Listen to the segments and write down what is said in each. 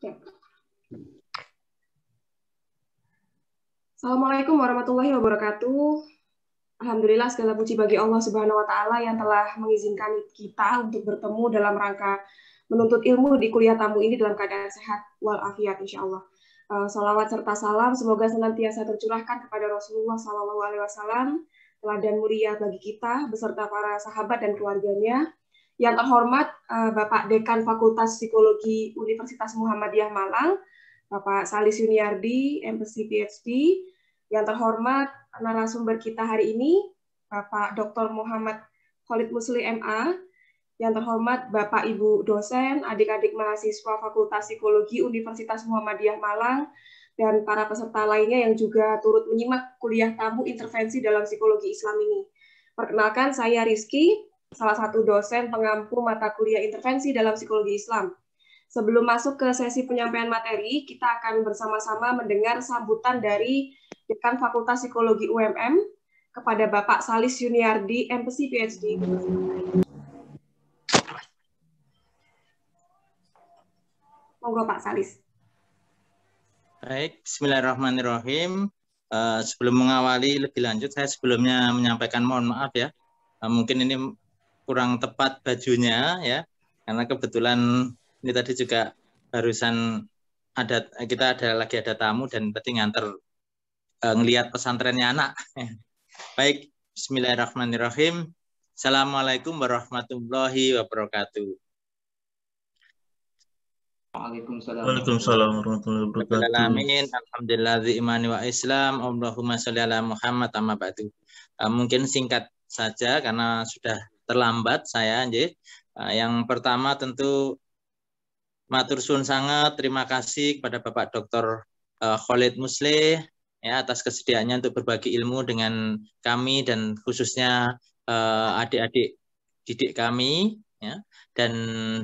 Ya. Assalamualaikum warahmatullahi wabarakatuh. Alhamdulillah segala puji bagi Allah Subhanahu wa taala yang telah mengizinkan kita untuk bertemu dalam rangka menuntut ilmu di kuliah tamu ini dalam keadaan sehat walafiat insyaallah. Salawat serta salam semoga senantiasa tercurahkan kepada Rasulullah SAW, teladan mulia bagi kita beserta para sahabat dan keluarganya. Yang terhormat Bapak Dekan Fakultas Psikologi Universitas Muhammadiyah Malang, Bapak Salis Yuniardi, MPhD PhD. Yang terhormat narasumber kita hari ini, Bapak Dr. Muhammad Khalid Musli MA. Yang terhormat Bapak Ibu dosen, adik-adik mahasiswa Fakultas Psikologi Universitas Muhammadiyah Malang, dan para peserta lainnya yang juga turut menyimak kuliah tamu intervensi dalam psikologi Islam ini. Perkenalkan, saya Rizky, salah satu dosen pengampu mata kuliah intervensi dalam psikologi Islam. Sebelum masuk ke sesi penyampaian materi, kita akan bersama-sama mendengar sambutan dari Dekan Fakultas Psikologi UMM kepada Bapak Salis Yuniardi, MPhD PhD. Monggo Pak Salis. Baik, bismillahirrahmanirrahim. Sebelum mengawali lebih lanjut, saya sebelumnya menyampaikan mohon maaf ya. Mungkin ini kurang tepat bajunya ya, karena kebetulan ini tadi juga barusan kita lagi ada tamu dan tadi nganter ngelihat pesantrennya anak. Baik, bismillahirrahmanirrahim. Assalamualaikum warahmatullahi wabarakatuh. Waalaikumsalam warahmatullahi wabarakatuh. Amin. Alhamdulillah imani wa Islam. Allahumma sholli ala Muhammad amma ba'du. Mungkin singkat saja karena sudah terlambat saya nggih. Yang pertama tentu matur suwun sangat terima kasih kepada Bapak Dr. Khalid Musli ya atas kesediaannya untuk berbagi ilmu dengan kami dan khususnya adik-adik didik kami ya. Dan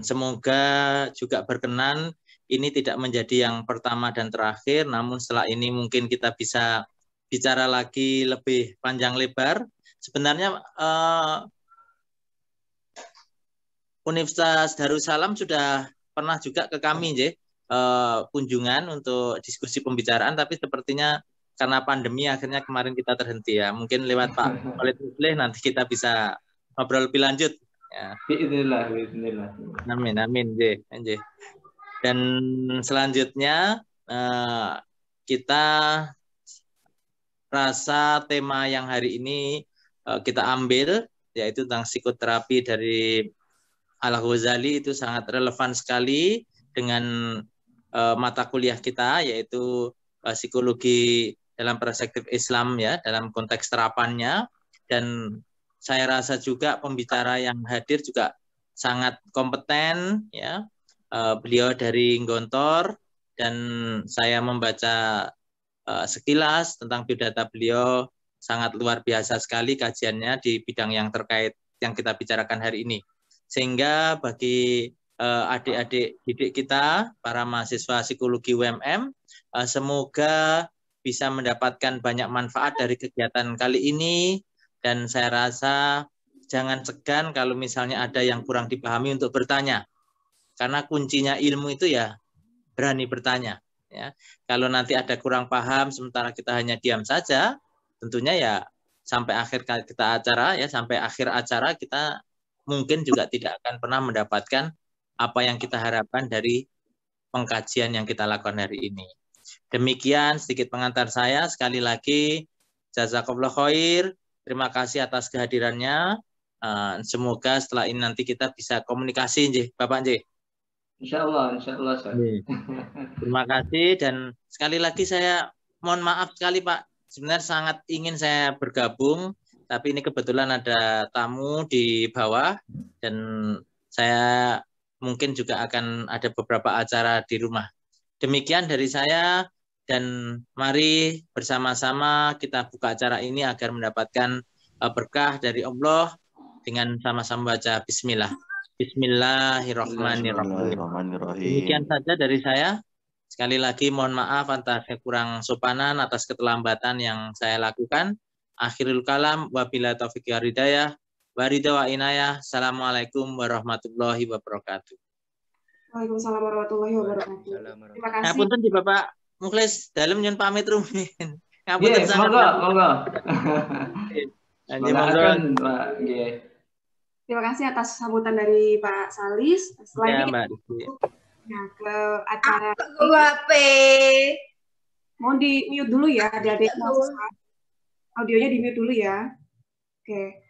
semoga juga berkenan ini tidak menjadi yang pertama dan terakhir, namun setelah ini mungkin kita bisa bicara lagi lebih panjang lebar. Sebenarnya Universitas Darussalam sudah pernah juga ke kami kunjungan untuk diskusi pembicaraan, tapi sepertinya karena pandemi akhirnya kemarin kita terhenti ya. Mungkin lewat Pak Khalid Musli nanti kita bisa ngobrol lebih lanjut. Ya. Bismillah. Amin. Dan selanjutnya kita rasa tema yang hari ini kita ambil yaitu tentang psikoterapi dari Al-Ghazali itu sangat relevan sekali dengan mata kuliah kita yaitu psikologi dalam perspektif Islam ya dalam konteks terapannya. Dan saya rasa juga pembicara yang hadir juga sangat kompeten ya. Beliau dari Gontor dan saya membaca sekilas tentang biodata beliau sangat luar biasa sekali kajiannya di bidang yang terkait yang kita bicarakan hari ini. Sehingga bagi adik-adik didik kita, para mahasiswa psikologi UMM, semoga bisa mendapatkan banyak manfaat dari kegiatan kali ini. Dan saya rasa jangan segan kalau misalnya ada yang kurang dipahami untuk bertanya. Karena kuncinya ilmu itu ya berani bertanya. Ya. Kalau nanti ada kurang paham sementara kita hanya diam saja, tentunya ya sampai akhir acara kita mungkin juga tidak akan pernah mendapatkan apa yang kita harapkan dari pengkajian yang kita lakukan hari ini. Demikian sedikit pengantar saya. Sekali lagi, jazakallahu khair. Terima kasih atas kehadirannya. Semoga setelah ini nanti kita bisa komunikasi, Bapak Nji. Insyaallah. Terima kasih dan sekali lagi saya mohon maaf sekali Pak. Sebenarnya sangat ingin saya bergabung, tapi ini kebetulan ada tamu di bawah dan saya mungkin juga akan ada beberapa acara di rumah. Demikian dari saya dan mari bersama-sama kita buka acara ini agar mendapatkan berkah dari Allah dengan sama-sama baca bismillah. Bismillahirrahmanirrahim. Demikian saja dari saya. Sekali lagi mohon maaf atas kekurang sopanan, atas keterlambatan yang saya lakukan. Akhirul kalam, wabila taufiq wal hidayah, wa ridha wa inayah. Assalamualaikum warahmatullahi wabarakatuh. Waalaikumsalam warahmatullahi wabarakatuh. Terima kasih. Ngapunten di Bapak Mukhlis dalem nyon pamit rumiyin. Ngapunten sangat. Monggo. Terima kasih atas sambutan dari Pak Salis. Setelah ini kita ke acara. Mau di mute dulu ya, adik-adik mahasiswa. Audionya di mute dulu ya. Oke.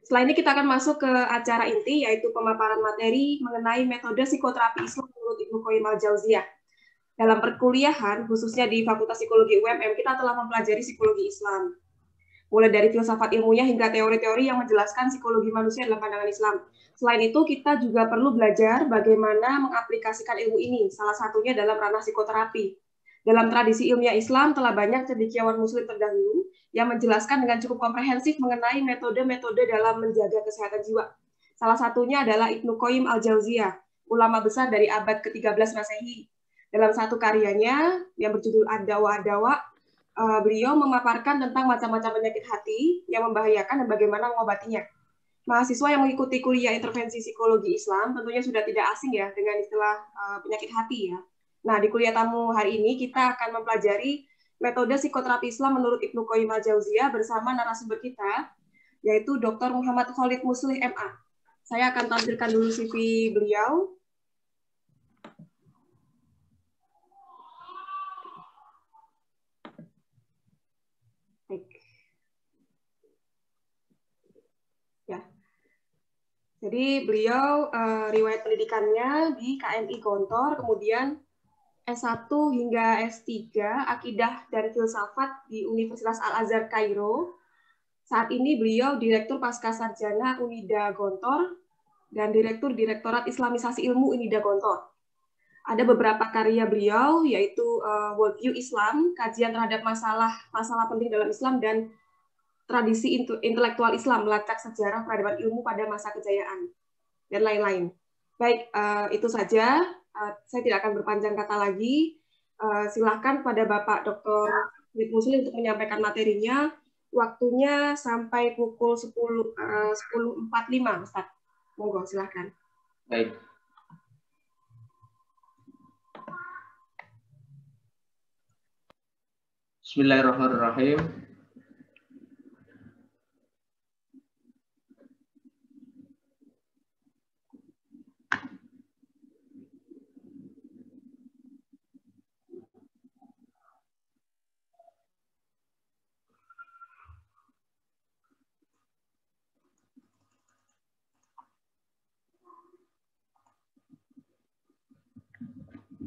Setelah ini kita akan masuk ke acara inti, yaitu pemaparan materi mengenai metode psikoterapi Islam menurut Ibnu Qayyim al-Jauziyah. Dalam perkuliahan, khususnya di Fakultas Psikologi UMM, kita telah mempelajari psikologi Islam. Mulai dari filsafat ilmunya hingga teori-teori yang menjelaskan psikologi manusia dalam pandangan Islam. Selain itu, kita juga perlu belajar bagaimana mengaplikasikan ilmu ini, salah satunya dalam ranah psikoterapi. Dalam tradisi ilmiah Islam, telah banyak cendekiawan muslim terdahulu yang menjelaskan dengan cukup komprehensif mengenai metode-metode dalam menjaga kesehatan jiwa. Salah satunya adalah Ibnu Qayyim al-Jauziyah, ulama besar dari abad ke-13 Masehi. Dalam satu karyanya yang berjudul Ad-Dawa, beliau memaparkan tentang macam-macam penyakit hati yang membahayakan dan bagaimana mengobatinya. Mahasiswa yang mengikuti kuliah intervensi psikologi Islam tentunya sudah tidak asing ya dengan istilah penyakit hati ya. Nah, di kuliah tamu hari ini kita akan mempelajari metode psikoterapi Islam menurut Ibnu Qayyim al-Jauziyah bersama narasumber kita, yaitu Dr. Muhammad Khalid Muslih, MA. Saya akan tampilkan dulu CV beliau. Ya. Jadi beliau riwayat pendidikannya di KMI Gontor, kemudian S1 hingga S3 Akidah dan Filsafat di Universitas Al-Azhar Kairo. Saat ini beliau Direktur Pascasarjana Unida Gontor dan Direktur Direktorat Islamisasi Ilmu Unida Gontor. Ada beberapa karya beliau yaitu Worldview Islam, kajian terhadap masalah penting dalam Islam dan tradisi intelektual Islam, melacak sejarah peradaban ilmu pada masa kejayaan dan lain-lain. Baik, itu saja. Saya tidak akan berpanjang kata lagi. Silahkan pada Bapak Dr. Khalid Muslih untuk menyampaikan materinya. Waktunya sampai pukul 10.45, Ustaz. Monggo, silahkan. Baik. Bismillahirrahmanirrahim.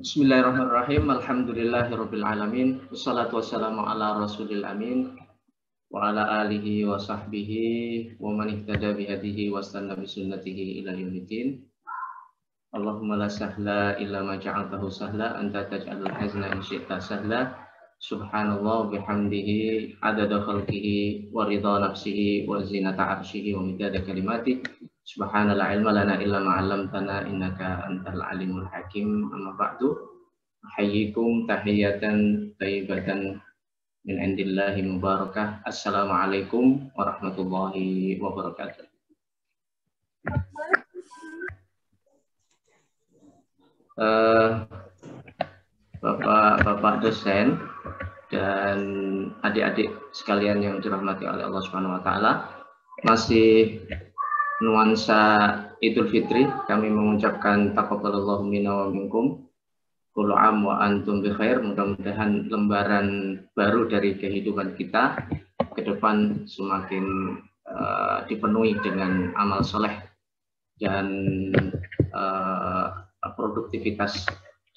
Bismillahirrahmanirrahim. Alhamdulillahirabbil alamin. Wassalatu wassalamu ala rasulil amin wa ala alihi wa sahbihi wa man ihtada bi hadihi wa istanna bi sunnatihi ila yaumiddin. Allahumma la sahla illa ma ja'altahu sahla anta taj'alul hazna in syi'ta sahla. Subhanallah bihamdihi adada khalqihi wa ridha nafsihi wa zinata 'arsyihi wa midada kalimatihi. Subhanallah ilma lana illa ma'allamtana innaka antal alimul hakim. Amma ba'du. Ahyikum tahiyatan thayyibatan min indillahi mubarakah. Assalamualaikum warahmatullahi wabarakatuh. Bapak dosen dan adik-adik sekalian yang dirahmati oleh Allah Subhanahu wa taala, masih nuansa Idul Fitri, kami mengucapkan taqabbalallahu minna wa minkum, kullu am wa antum bi khair. Mudah-mudahan lembaran baru dari kehidupan kita ke depan semakin dipenuhi dengan amal soleh dan produktivitas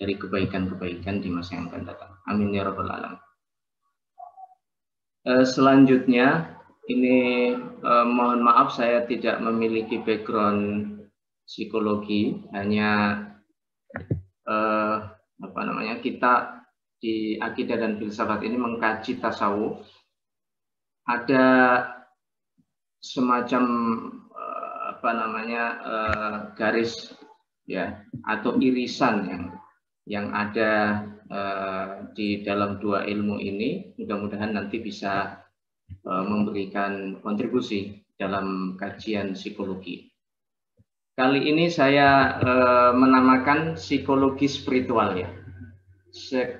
dari kebaikan-kebaikan di masa yang akan datang. Amin ya rabbal alamin. Selanjutnya, ini mohon maaf saya tidak memiliki background psikologi, hanya kita di akidah dan filsafat ini mengkaji tasawuf. Ada semacam garis ya atau irisan yang ada di dalam dua ilmu ini. Mudah-mudahan nanti bisa memberikan kontribusi dalam kajian psikologi. Kali ini saya menamakan psikologi spiritual ya.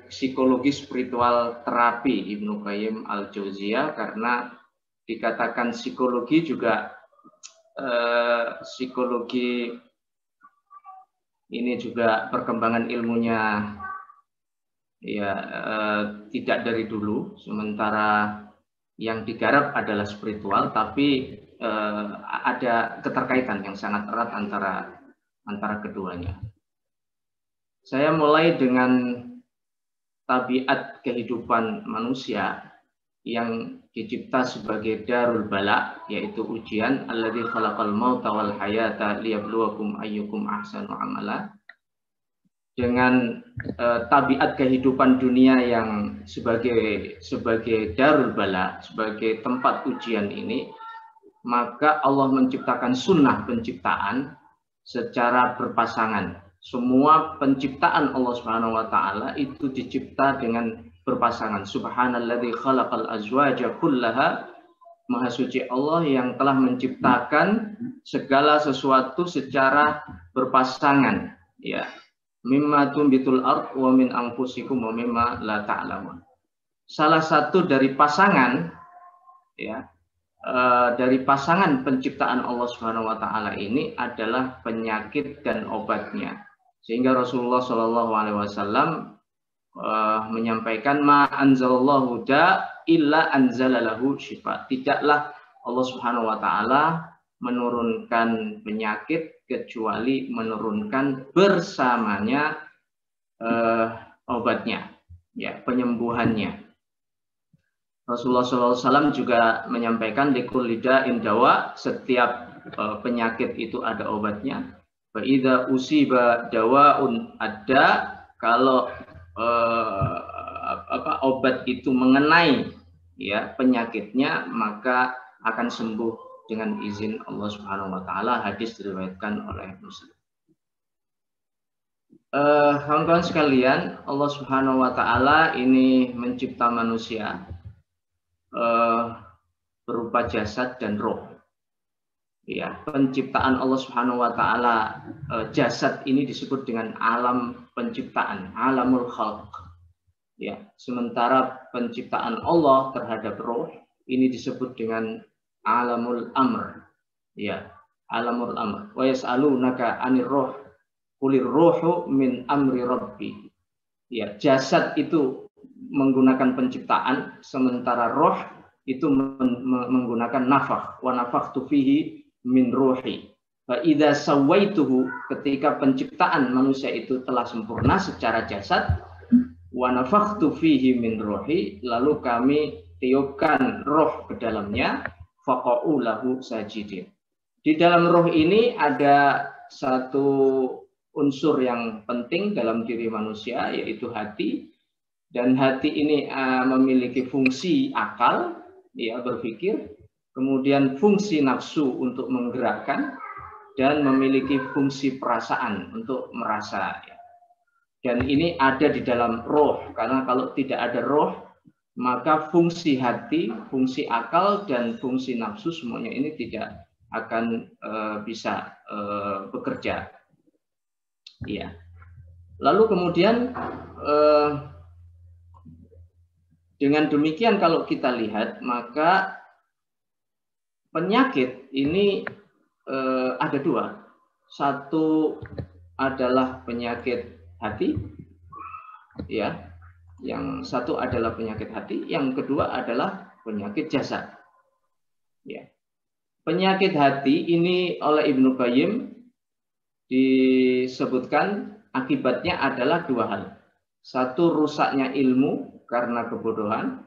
Psikologi spiritual terapi Ibnu Qayyim al-Jauziyah, karena dikatakan psikologi juga psikologi ini juga perkembangan ilmunya ya tidak dari dulu, sementara yang digarap adalah spiritual, tapi ada keterkaitan yang sangat erat antara keduanya. Saya mulai dengan tabiat kehidupan manusia yang dicipta sebagai darul bala, yaitu ujian. Alladzi khalaqal mauta wal hayata liyabluwakum ayyukum ahsanu amala. Dengan tabiat kehidupan dunia yang sebagai darul bala, sebagai tempat ujian ini, maka Allah menciptakan sunnah penciptaan secara berpasangan. Semua penciptaan Allah Subhanahu wa taala itu dicipta dengan berpasangan. Subhanalladzi khalaqal azwaja kullaha. Maha suci Allah yang telah menciptakan segala sesuatu secara berpasangan, ya. Mimma tumbitul ard wa min anfusikum wa mimma la ta'lamun. Salah satu dari pasangan, ya, dari pasangan penciptaan Allah Subhanahu wa taala ini adalah penyakit dan obatnya. Sehingga Rasulullah Shallallahu alaihi wasallam menyampaikan ma anzalallahu da illa anzalalahu syifa. Tidaklah Allah Subhanahu wa taala menurunkan penyakit kecuali menurunkan bersamanya obatnya, ya, penyembuhannya. Rasulullah SAW juga menyampaikan likulli da'in dawa, setiap penyakit itu ada obatnya. Fa idza usiba dawaun ada, kalau obat itu mengenai ya penyakitnya, maka akan sembuh dengan izin Allah Subhanahu wa taala. Hadis diriwayatkan oleh Muslim. Kawan-kawan sekalian, Allah Subhanahu wa taala ini mencipta manusia berupa jasad dan roh. Ya, penciptaan Allah Subhanahu wa taala, jasad ini disebut dengan alam penciptaan, alamul khalq. Ya, sementara penciptaan Allah terhadap roh ini disebut dengan alamul amr. Ya, alamul amr. Wa yas'alunaka 'anir roh qulir ruhu min amri rabbi. Ya, jasad itu menggunakan penciptaan, sementara roh itu menggunakan nafakh. Wa nafakhtu fihi min ruhi. Fa idza sawaituhu, ketika penciptaan manusia itu telah sempurna secara jasad, wa nafakhtu fihi min ruhi, lalu kami tiupkan roh ke dalamnya, faqa'u lahu sajidin. Di dalam roh ini ada satu unsur yang penting dalam diri manusia, yaitu hati. Dan hati ini memiliki fungsi akal, ya, berpikir, kemudian fungsi nafsu untuk menggerakkan, dan memiliki fungsi perasaan untuk merasa. Dan ini ada di dalam roh, karena kalau tidak ada roh, maka fungsi hati, fungsi akal, dan fungsi nafsu semuanya ini tidak akan bisa bekerja. Ya. Lalu kemudian dengan demikian kalau kita lihat, maka penyakit ini ada dua. Satu adalah penyakit hati, ya. Yang satu adalah penyakit hati, yang kedua adalah penyakit jasad. Ya. Penyakit hati ini oleh Ibnu Qayyim disebutkan akibatnya adalah dua hal. Satu, rusaknya ilmu karena kebodohan,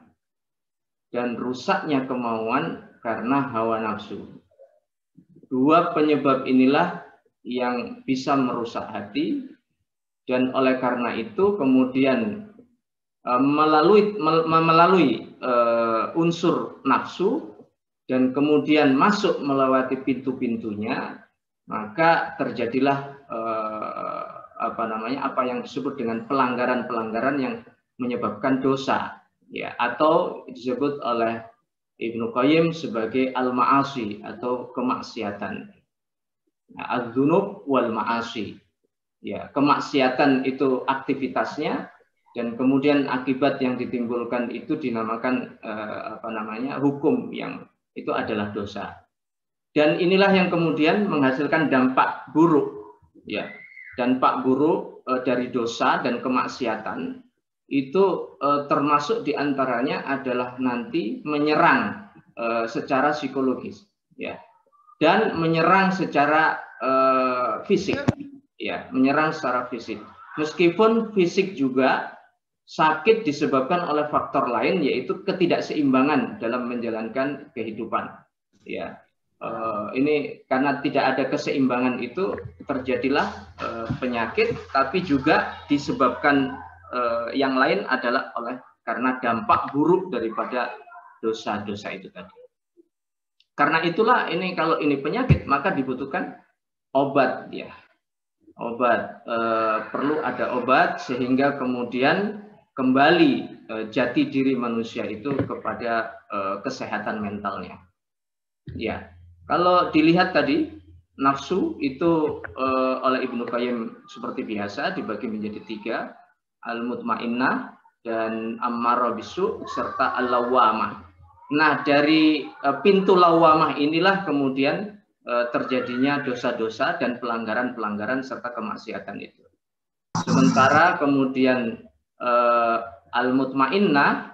dan rusaknya kemauan karena hawa nafsu. Dua penyebab inilah yang bisa merusak hati, dan oleh karena itu kemudian melalui unsur nafsu dan kemudian masuk melewati pintu-pintunya, maka terjadilah apa yang disebut dengan pelanggaran-pelanggaran yang menyebabkan dosa, ya, atau disebut oleh Ibnu Qayyim sebagai al-ma'asi atau kemaksiatan. Az-dzunub wal ma'asi. Ya, kemaksiatan itu aktivitasnya, dan kemudian akibat yang ditimbulkan itu dinamakan hukum yang itu adalah dosa. Dan inilah yang kemudian menghasilkan dampak buruk, ya. Dampak buruk dari dosa dan kemaksiatan itu termasuk diantaranya adalah nanti menyerang secara psikologis, ya, dan menyerang secara fisik. Ya, menyerang secara fisik. Meskipun fisik juga sakit disebabkan oleh faktor lain, yaitu ketidakseimbangan dalam menjalankan kehidupan. Ya, ini karena tidak ada keseimbangan itu terjadilah penyakit, tapi juga disebabkan yang lain adalah karena dampak buruk daripada dosa-dosa itu tadi. Karena itulah ini kalau ini penyakit maka dibutuhkan obat, ya. Obat, perlu ada obat sehingga kemudian kembali jati diri manusia itu kepada kesehatan mentalnya. Ya, kalau dilihat tadi nafsu itu oleh Ibnu Qayyim seperti biasa dibagi menjadi 3, al-mutmainnah dan ammarah bisu serta al-lawwamah. Nah, dari pintu lawwamah inilah kemudian terjadinya dosa-dosa dan pelanggaran-pelanggaran serta kemaksiatan itu. Sementara kemudian al-mutmainnah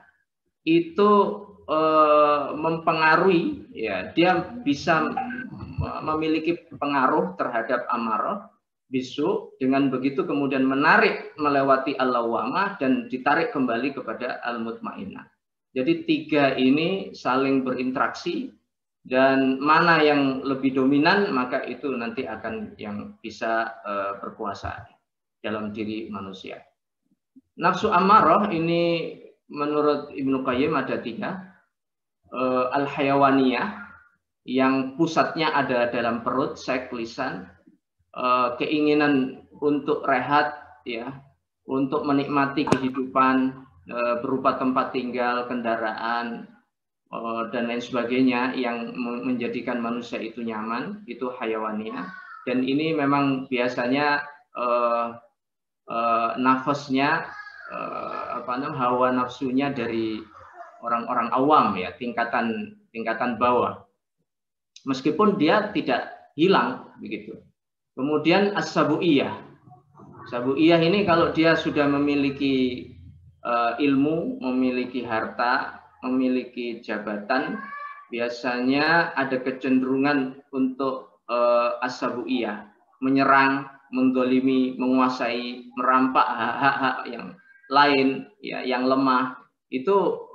itu mempengaruhi, ya, dia bisa memiliki pengaruh terhadap amarah bisu, dengan begitu kemudian menarik melewati al-lawwamah dan ditarik kembali kepada al-mutmainnah. Jadi 3 ini saling berinteraksi, dan mana yang lebih dominan maka itu nanti akan yang bisa berkuasa dalam diri manusia. Nafsu amarah ini menurut Ibnu Qayyim ada 3. Al-hayawaniyah yang pusatnya ada dalam perut, seks, lisan, keinginan untuk rehat, ya, untuk menikmati kehidupan berupa tempat tinggal, kendaraan, dan lain sebagainya yang menjadikan manusia itu nyaman, itu hayawaniyah. Dan ini memang biasanya nafasnya hawa nafsunya dari orang-orang awam, ya, tingkatan bawah, meskipun dia tidak hilang begitu. Kemudian as-sabu'iyah. Sabu'iyah ini kalau dia sudah memiliki ilmu, memiliki harta, memiliki jabatan, biasanya ada kecenderungan untuk as-sabu'iyah, menyerang, menggolimi, menguasai, merampak hak-hak yang lain, ya, yang lemah. Itu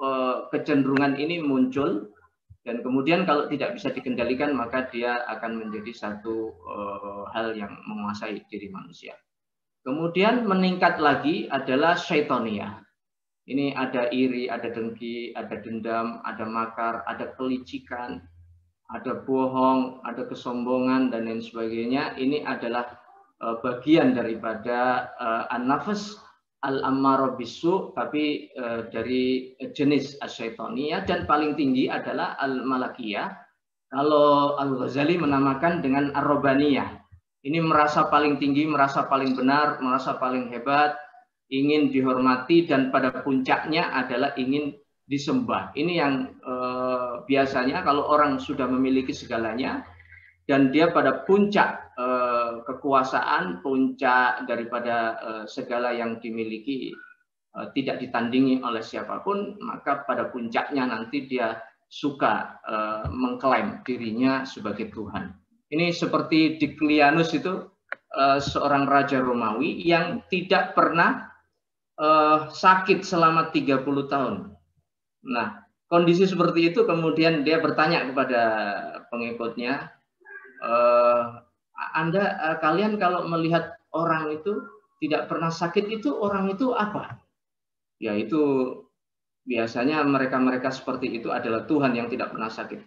kecenderungan ini muncul, dan kemudian kalau tidak bisa dikendalikan maka dia akan menjadi satu hal yang menguasai diri manusia. Kemudian meningkat lagi adalah syaitoniyah. Ini ada iri, ada dengki, ada dendam, ada makar, ada kelicikan, ada bohong, ada kesombongan, dan lain sebagainya. Ini adalah bagian daripada an-nafs al-ammarah bisu, tapi dari jenis asyaitoniyah, dan paling tinggi adalah al-malakiyah. Kalau Al-Ghazali menamakan dengan ar-robaniyah. Ini merasa paling tinggi, merasa paling benar, merasa paling hebat, ingin dihormati, dan pada puncaknya adalah ingin disembah. Ini yang biasanya kalau orang sudah memiliki segalanya dan dia pada puncak kekuasaan, puncak daripada segala yang dimiliki, tidak ditandingi oleh siapapun, maka pada puncaknya nanti dia suka mengklaim dirinya sebagai Tuhan. Ini seperti Diclianus itu, seorang raja Romawi yang tidak pernah sakit selama 30 tahun. Nah, kondisi seperti itu kemudian dia bertanya kepada pengikutnya, kalian kalau melihat orang itu tidak pernah sakit, itu orang itu apa? Ya, itu biasanya mereka-mereka seperti itu adalah Tuhan yang tidak pernah sakit.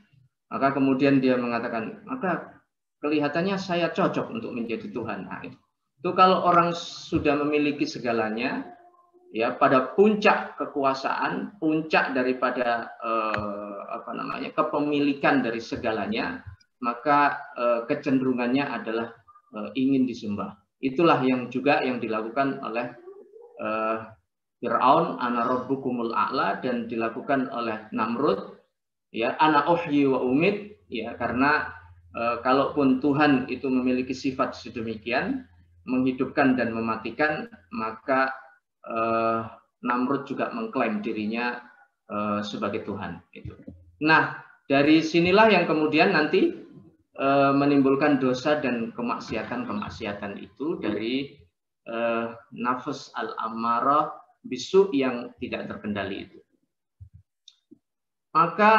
Maka kemudian dia mengatakan, maka kelihatannya saya cocok untuk menjadi Tuhan. Nah, itu kalau orang sudah memiliki segalanya, ya, pada puncak kekuasaan, puncak daripada kepemilikan dari segalanya, maka kecenderungannya adalah ingin disembah. Itulah yang juga yang dilakukan oleh Fir'aun, ana rabbukumul a'la, dan dilakukan oleh Namrud, ya, ana uhyi wa umit, ya, karena kalaupun Tuhan itu memiliki sifat sedemikian, menghidupkan dan mematikan, maka Namrud juga mengklaim dirinya sebagai Tuhan. Nah, dari sinilah yang kemudian nanti menimbulkan dosa dan kemaksiatan itu dari nafs al-ammarah bisu yang tidak terkendali itu. Maka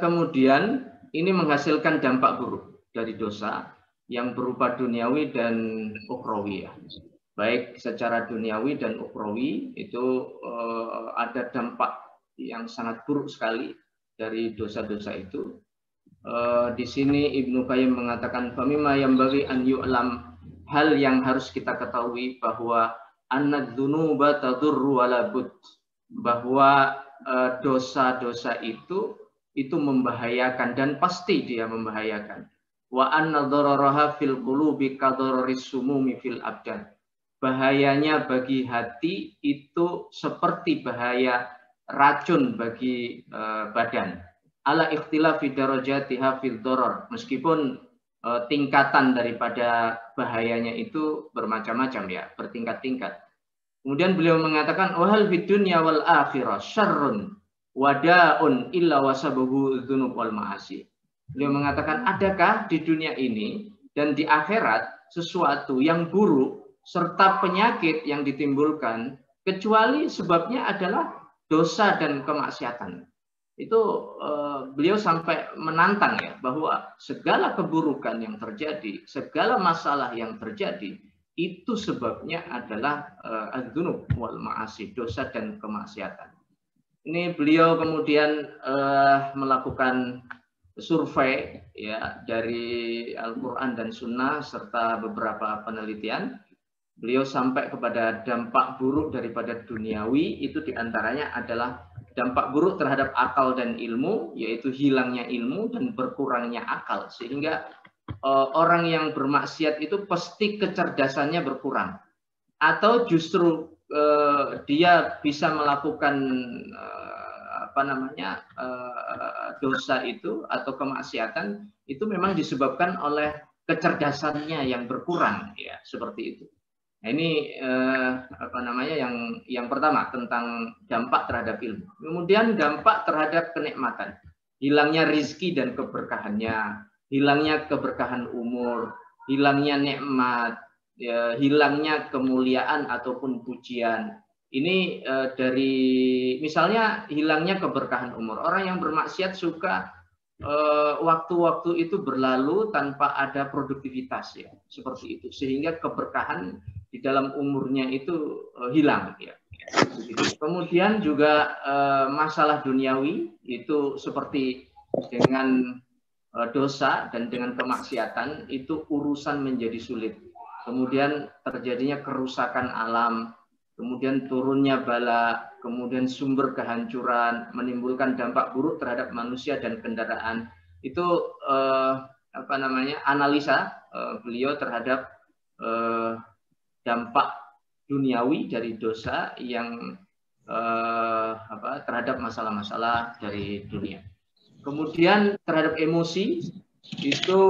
kemudian ini menghasilkan dampak buruk dari dosa yang berupa duniawi dan ukhrawi, ya. Baik secara duniawi dan ukhrawi itu ada dampak yang sangat buruk sekali dari dosa-dosa itu. Di sini Ibnu Qayyim mengatakan famimma yambaghi an yu'lam, hal yang harus kita ketahui bahwa annadzunuba tadurru wala bud, bahwa dosa-dosa itu membahayakan dan pasti dia membahayakan. Wa anna dararaha fil qulubi kadararis sumumi fil abdan, bahayanya bagi hati itu seperti bahaya racun bagi badan. Ala ikhtilafi darajatiha fil darar, meskipun tingkatan daripada bahayanya itu bermacam-macam, ya, bertingkat-tingkat. Kemudian beliau mengatakan wahal fid dunya wal akhirah syarrun wadaun illa wasabahu dzunub wal ma'asi. Beliau mengatakan adakah di dunia ini dan di akhirat sesuatu yang buruk serta penyakit yang ditimbulkan kecuali sebabnya adalah dosa dan kemaksiatan. Itu beliau sampai menantang, ya, bahwa segala keburukan yang terjadi, segala masalah yang terjadi itu sebabnya adalah adzunub wal ma'asi, dosa dan kemaksiatan. Ini beliau kemudian melakukan survei, ya, dari Al-Quran dan Sunnah serta beberapa penelitian. Beliau sampai kepada dampak buruk daripada duniawi itu diantaranya adalah dampak buruk terhadap akal dan ilmu, yaitu hilangnya ilmu dan berkurangnya akal, sehingga orang yang bermaksiat itu pasti kecerdasannya berkurang, atau justru dia bisa melakukan dosa itu atau kemaksiatan itu memang disebabkan oleh kecerdasannya yang berkurang, ya, seperti itu. Nah, ini yang pertama tentang dampak terhadap ilmu. Kemudian dampak terhadap kenikmatan, hilangnya rizki dan keberkahannya, hilangnya keberkahan umur, hilangnya nikmat, ya, hilangnya kemuliaan ataupun pujian. Ini dari misalnya hilangnya keberkahan umur. Orang yang bermaksiat suka waktu-waktu itu berlalu tanpa ada produktivitas, ya, seperti itu, sehingga keberkahan di dalam umurnya itu hilang, ya. Kemudian juga masalah duniawi itu seperti dengan dosa dan dengan kemaksiatan itu urusan menjadi sulit. Kemudian terjadinya kerusakan alam, kemudian turunnya bala, kemudian sumber kehancuran, menimbulkan dampak buruk terhadap manusia dan kendaraan. Itu analisa beliau terhadap dampak duniawi dari dosa yang terhadap masalah-masalah dari dunia. Kemudian terhadap emosi itu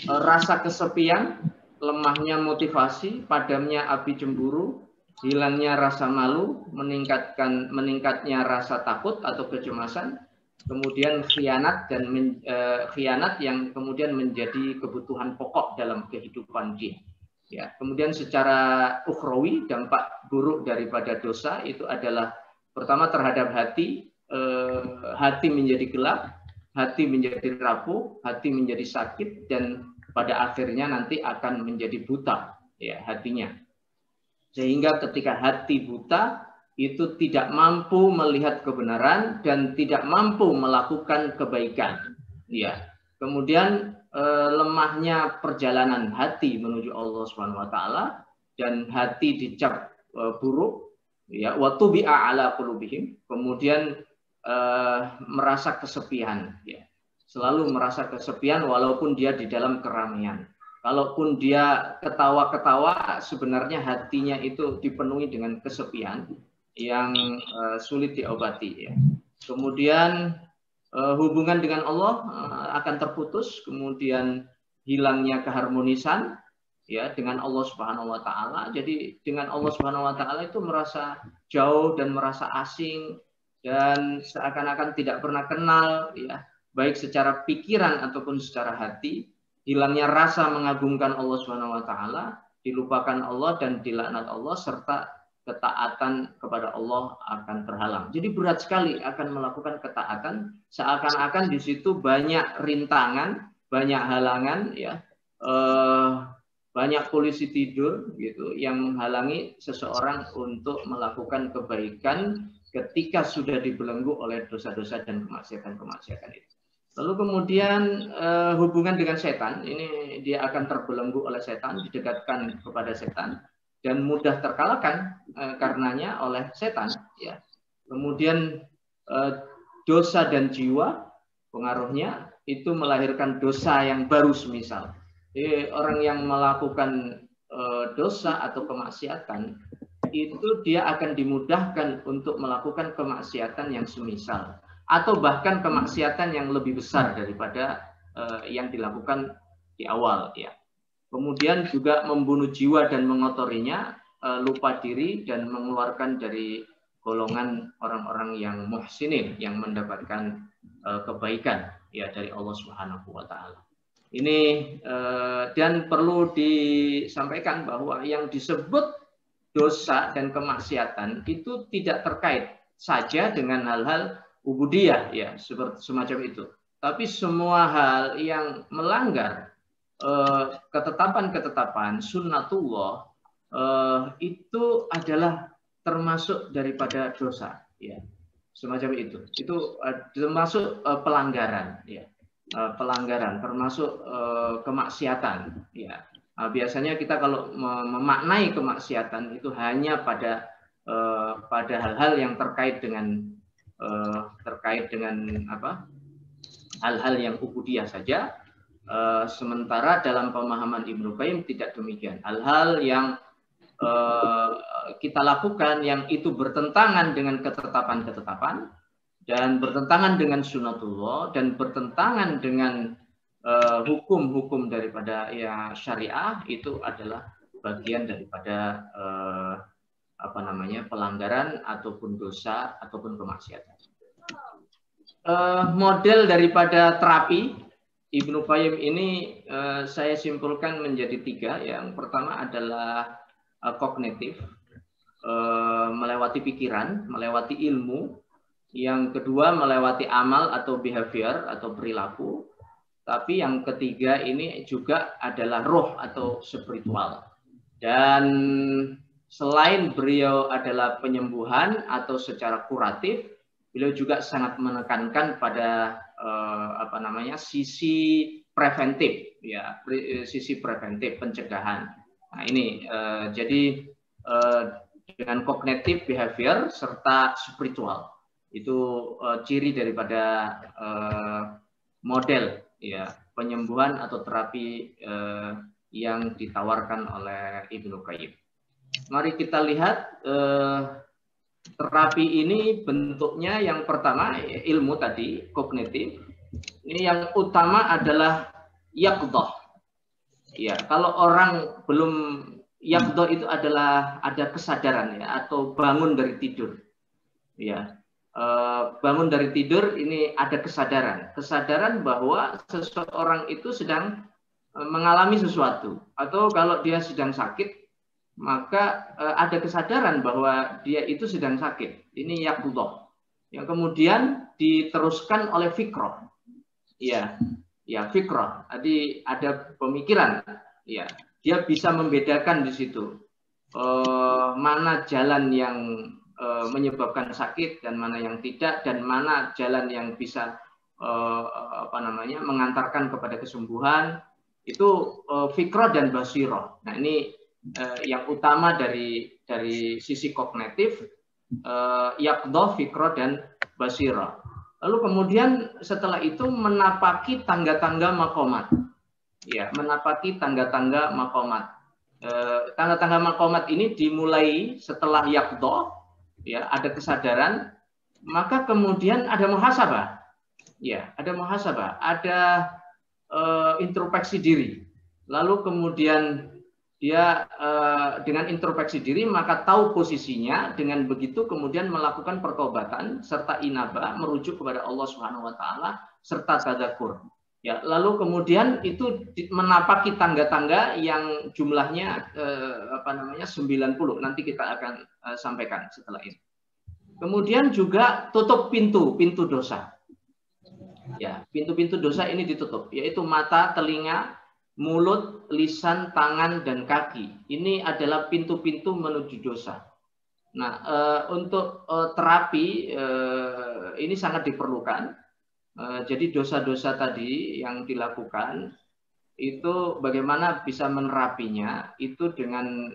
rasa kesepian, lemahnya motivasi, padamnya api cemburu, hilangnya rasa malu, meningkatnya rasa takut atau kecemasan, kemudian khianat yang kemudian menjadi kebutuhan pokok dalam kehidupan dia. Ya, kemudian secara ukhrawi dampak buruk daripada dosa itu adalah pertama terhadap hati, hati menjadi gelap, hati menjadi rapuh, hati menjadi sakit, dan pada akhirnya nanti akan menjadi buta, ya, hatinya. Sehingga ketika hati buta itu tidak mampu melihat kebenaran dan tidak mampu melakukan kebaikan, ya. Kemudian lemahnya perjalanan hati menuju Allah Subhanahu wa taala dan hati dicap buruk, ya, wa tubi'a ala qulubihim, kemudian merasa kesepian, ya. selalu merasa kesepian walaupun dia di dalam keramaian. Kalaupun dia ketawa-ketawa, sebenarnya hatinya itu dipenuhi dengan kesepian yang sulit diobati. Ya. Kemudian hubungan dengan Allah akan terputus, kemudian hilangnya keharmonisan ya dengan Allah Subhanahu wa taala. Jadi dengan Allah Subhanahu wa taala itu merasa jauh dan merasa asing dan seakan-akan tidak pernah kenal ya, baik secara pikiran ataupun secara hati. Hilangnya rasa mengagungkan Allah Subhanahu wa taala, dilupakan Allah dan dilaknat Allah, serta ketaatan kepada Allah akan terhalang. Jadi berat sekali akan melakukan ketaatan, seakan-akan di situ banyak rintangan, banyak halangan ya. Banyak polisi tidur gitu yang menghalangi seseorang untuk melakukan kebaikan ketika sudah dibelenggu oleh dosa-dosa dan kemaksiatan-kemaksiatan itu. Lalu kemudian hubungan dengan setan, ini dia akan terbelenggu oleh setan, didekatkan kepada setan dan mudah terkalahkan karenanya oleh setan ya. Kemudian dosa dan jiwa pengaruhnya itu melahirkan dosa yang baru semisal. Jadi orang yang melakukan dosa atau kemaksiatan itu dia akan dimudahkan untuk melakukan kemaksiatan yang semisal atau bahkan kemaksiatan yang lebih besar daripada yang dilakukan di awal ya. Kemudian juga membunuh jiwa dan mengotorinya, lupa diri dan mengeluarkan dari golongan orang-orang yang muhsinin yang mendapatkan kebaikan ya dari Allah Subhanahu wa taala. Ini dan perlu disampaikan bahwa yang disebut dosa dan kemaksiatan itu tidak terkait saja dengan hal-hal ubudiyah ya seperti semacam itu. Tapi semua hal yang melanggar ketetapan-ketetapan sunnatullah itu adalah termasuk daripada dosa ya. Semacam itu. Itu termasuk pelanggaran ya. Pelanggaran termasuk kemaksiatan ya. Biasanya kita kalau memaknai kemaksiatan itu hanya pada hal-hal yang terkait dengan apa hal-hal yang ubudiyah saja, sementara dalam pemahaman Ibnu Qayyim tidak demikian. Hal-hal yang kita lakukan yang itu bertentangan dengan ketetapan-ketetapan dan bertentangan dengan sunnatullah dan bertentangan dengan hukum-hukum daripada ya syariah, itu adalah bagian daripada pelanggaran ataupun dosa ataupun kemaksiatan. Model daripada terapi Ibnu Qayyim ini saya simpulkan menjadi 3. Yang pertama adalah kognitif, melewati pikiran, melewati ilmu. Yang kedua melewati amal atau behavior atau perilaku. Tapi yang ketiga ini juga adalah roh atau spiritual. Dan selain beliau adalah penyembuhan atau secara kuratif, beliau juga sangat menekankan pada sisi preventif ya, sisi preventif pencegahan. Nah ini jadi dengan kognitif, behavior serta spiritual itu ciri daripada model ya penyembuhan atau terapi yang ditawarkan oleh Ibnu Qayyim. Mari kita lihat terapi ini bentuknya. Yang pertama ilmu tadi, kognitif. Ini yang utama adalah yaqdhah. Ya, kalau orang belum yaqdhah itu adalah ada kesadaran ya atau bangun dari tidur. Ya. Bangun dari tidur ini ada kesadaran bahwa seseorang itu sedang mengalami sesuatu, atau kalau dia sedang sakit maka ada kesadaran bahwa dia itu sedang sakit. Ini yaqdhah yang kemudian diteruskan oleh fikrah. Ya, fikrah. Tadi ada pemikiran. Ya, dia bisa membedakan di situ mana jalan yang menyebabkan sakit dan mana yang tidak, dan mana jalan yang bisa mengantarkan kepada kesembuhan. Itu fikrah dan basirah. Nah ini yang utama dari sisi kognitif, yaqdhah, fikrah dan basirah. Lalu kemudian setelah itu menapaki tangga-tangga maqamat. Ya, menapaki tangga-tangga maqamat. Tangga-tangga maqamat ini dimulai setelah yaqdha, ya, ada kesadaran, maka kemudian ada muhasabah. Ya, ada muhasabah, ada introspeksi diri. Lalu kemudian dia dengan introspeksi diri maka tahu posisinya, dengan begitu kemudian melakukan pertobatan serta inabah, merujuk kepada Allah Subhanahu wa taala serta tadzakur. Ya, lalu kemudian itu menapaki tangga-tangga yang jumlahnya 90. Nanti kita akan sampaikan setelah ini. Kemudian juga tutup pintu dosa. Ya, pintu-pintu dosa ini ditutup, yaitu mata, telinga, mulut, lisan, tangan, dan kaki. Ini adalah pintu-pintu menuju dosa. Nah, untuk terapi ini sangat diperlukan. Jadi dosa-dosa tadi yang dilakukan itu bagaimana bisa menerapinya itu dengan